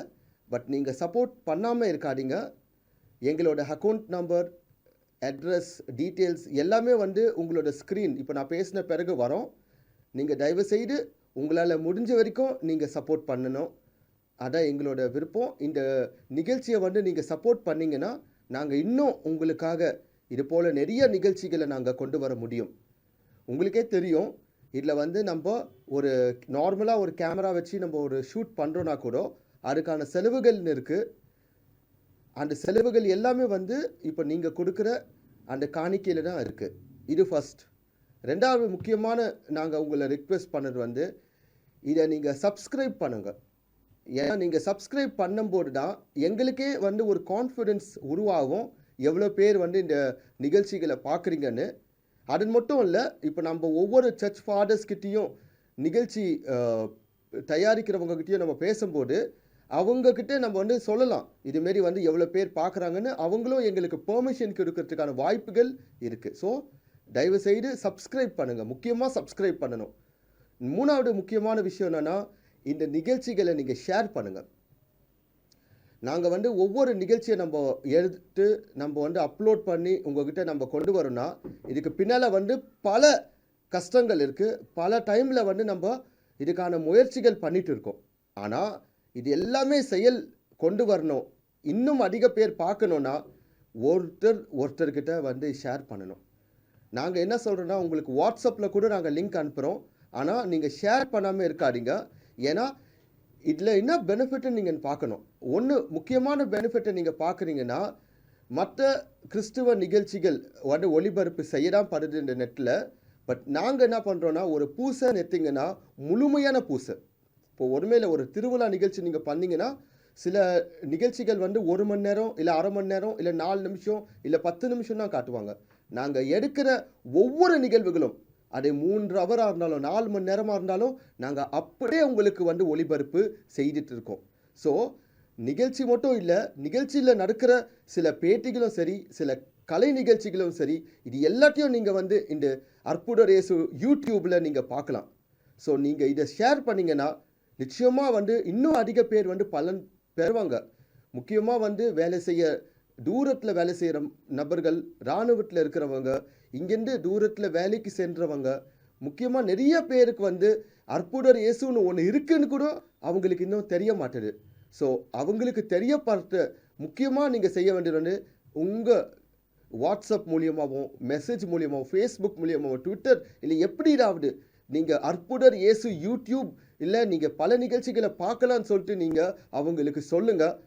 பட் நீங்கள் சப்போர்ட் பண்ணாமல் இருக்காதீங்க. எங்களோட அக்கௌண்ட் நம்பர், அட்ரஸ், டீட்டெயில்ஸ் எல்லாமே வந்து உங்களோட ஸ்க்ரீன் இப்போ நான் பேசின பிறகு வரோம். நீங்கள் தயவுசெய்து உங்களால் முடிஞ்ச வரைக்கும் நீங்கள் சப்போர்ட் பண்ணணும். அதான் எங்களோட விருப்பம். இந்த நிகழ்ச்சியை வந்து நீங்கள் சப்போர்ட் பண்ணிங்கன்னா நாங்கள் இன்னும் உங்களுக்காக இது போல் நிறைய நிகழ்ச்சிகளை நாங்கள் கொண்டு வர முடியும். உங்களுக்கே தெரியும், இதில் வந்து நம்ம ஒரு நார்மலாக ஒரு கேமரா வச்சு நம்ம ஒரு ஷூட் பண்ணுறோன்னா கூட அதுக்கான செலவுகள்னு இருக்குது. அந்த செலவுகள் எல்லாமே வந்து இப்போ நீங்கள் கொடுக்குற அந்த காணிக்கையில் தான் இருக்குது. இது ஃபஸ்ட். ரெண்டாவது முக்கியமான நாங்கள் உங்களை ரிக்வெஸ்ட் பண்ணது வந்து இதை நீங்கள் சப்ஸ்கிரைப் பண்ணுங்கள். ஏன்னா நீங்கள் சப்ஸ்கிரைப் பண்ணும்போது தான் எங்களுக்கே வந்து ஒரு கான்ஃபிடென்ஸ் உருவாகும், எவ்வளோ பேர் வந்து இந்த நிகழ்ச்சிகளை பார்க்குறீங்கன்னு. அது மட்டும் இல்லை, இப்போ நம்ம ஒவ்வொரு சர்ச் ஃபாதர்ஸ்கிட்டையும் நிகழ்ச்சி தயாரிக்கிறவங்ககிட்டையும் நம்ம பேசும்போது அவங்கக்கிட்ட நம்ம வந்து சொல்லலாம் இதுமாரி வந்து எவ்வளோ பேர் பார்க்குறாங்கன்னு. அவங்களும் எங்களுக்கு பெர்மிஷன் கொடுக்கறதுக்கான வாய்ப்புகள் இருக்குது. ஸோ தயவுசெய்து சப்ஸ்கிரைப் பண்ணுங்கள், முக்கியமாக சப்ஸ்கிரைப் பண்ணணும். மூணாவது முக்கியமான விஷயம் என்னென்னா, இந்த நிகழ்ச்சிகளை நீங்கள் ஷேர் பண்ணுங்கள். நாங்கள் வந்து ஒவ்வொரு நிகழ்ச்சியை நம்ம எடுத்து நம்ம வந்து அப்லோட் பண்ணி உங்கள்கிட்ட நம்ம கொண்டு வரோன்னா இதுக்கு பின்னால் வந்து பல கஷ்டங்கள் இருக்குது. பல டைமில் வந்து நம்ம இதுக்கான முயற்சிகள் பண்ணிகிட்டு இருக்கோம். ஆனால் இது எல்லாமே செயல் கொண்டு வரணும், இன்னும் அதிக பேர் பார்க்கணுன்னா ஒருத்தர்கிட்ட வந்து ஷேர் பண்ணணும். நாங்கள் என்ன சொல்கிறோன்னா, உங்களுக்கு வாட்ஸ்அப்பில் கூட நாங்கள் லிங்க் அனுப்புகிறோம், ஆனால் நீங்கள் ஷேர் பண்ணாமல் இருக்காதீங்க. ஏன்னா இதில் என்ன பெனிஃபிட்னு நீங்கள் பார்க்கணும். ஒன்று முக்கியமான பெனிஃபிட்டை நீங்கள் பார்க்குறீங்கன்னா, மற்ற கிறிஸ்துவ நிகழ்ச்சிகள் வந்து ஒளிபரப்பு செய்யதான் படுது இந்த நெட்டில். பட் நாங்கள் என்ன பண்ணுறோன்னா, ஒரு பூசை நெத்திங்கன்னா முழுமையான பூசை. இப்போ ஒருமையில் ஒரு திருவிழா நிகழ்ச்சி நீங்கள் பண்ணிங்கன்னா சில நிகழ்ச்சிகள் வந்து 1 மணி நேரம் இல்லை அரை மணி நேரம் இல்லை 4 நிமிஷம் இல்லை 10 நிமிஷம் தான் காட்டுவாங்க. நாங்கள் எடுக்கிற ஒவ்வொரு நிகழ்வுகளும் அது 3 ஹவராக இருந்தாலும் 4 மணி நேரமாக இருந்தாலும் நாங்கள் அப்படியே உங்களுக்கு வந்து ஒளிபரப்பு செய்துட்டு இருக்கோம். ஸோ நிகழ்ச்சி மட்டும் இல்லை, நிகழ்ச்சியில் நடக்கிற சில பேட்டிகளும் சரி, சில கலை நிகழ்ச்சிகளும் சரி, இது எல்லாத்தையும் நீங்கள் வந்து இந்த அற்புதர் இயேசு யூடியூப்பில் நீங்கள் பார்க்கலாம். ஸோ நீங்கள் இதை ஷேர் பண்ணிங்கன்னா நிச்சயமாக வந்து இன்னும் அதிக பேர் வந்து பலன் பெறுவாங்க. முக்கியமாக வந்து தூரத்தில் வேலை செய்கிற நபர்கள், இராணுவத்தில் இருக்கிறவங்க, இங்கேருந்து தூரத்தில் வேலைக்கு சென்றவங்க, முக்கியமாக நிறைய பேருக்கு வந்து அற்புதர் இயேசுன்னு ஒன்று இருக்குன்னு கூட அவங்களுக்கு இன்னும் தெரிய மாட்டேது. ஸோ அவங்களுக்கு தெரியப்படுத்த முக்கியமாக நீங்கள் செய்ய வேண்டியது வந்து உங்கள் வாட்ஸ்அப் மூலியமாகவும், மெசேஜ் மூலியமாகவும், ஃபேஸ்புக் மூலியமாகவும், ட்விட்டர் இல்லை எப்படியாவது நீங்கள் அற்புதர் இயேசு யூடியூப் இல்லை நீங்கள் பல நிகழ்ச்சிகளை பார்க்கலான்னு சொல்லிட்டு நீங்கள் அவங்களுக்கு சொல்லுங்கள்.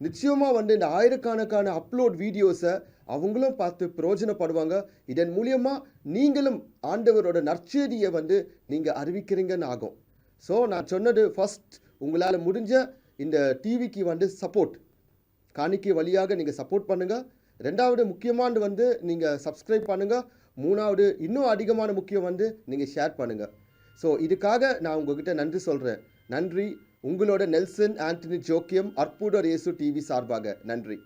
நிச்சயமாக வந்து இந்த ஆயிரக்கணக்கான அப்லோட் வீடியோஸை அவங்களும் பார்த்து பிரயோஜனப்படுவாங்க. இதன் மூலியமாக நீங்களும் ஆண்டவரோட நற்செய்தியை வந்து நீங்கள் அறிவிக்கிறீங்கன்னு ஆகும். ஸோ நான் சொன்னது ஃபஸ்ட், உங்களால் முடிஞ்ச இந்த டிவிக்கு வந்து சப்போர்ட் காணிக்கை வழியாக நீங்கள் சப்போர்ட் பண்ணுங்கள். ரெண்டாவது முக்கியமானது வந்து நீங்கள் சப்ஸ்கிரைப் பண்ணுங்கள். மூணாவது இன்னும் அதிகமான முக்கியம் வந்து நீங்கள் ஷேர் பண்ணுங்கள். ஸோ இதுக்காக நான் உங்ககிட்ட நன்றி சொல்கிறேன். நன்றி. உங்களோட நெல்சன் ஆண்டனி ஜோக்கியம், அற்புதர் இயேசு டிவி சார்பாக நன்றி.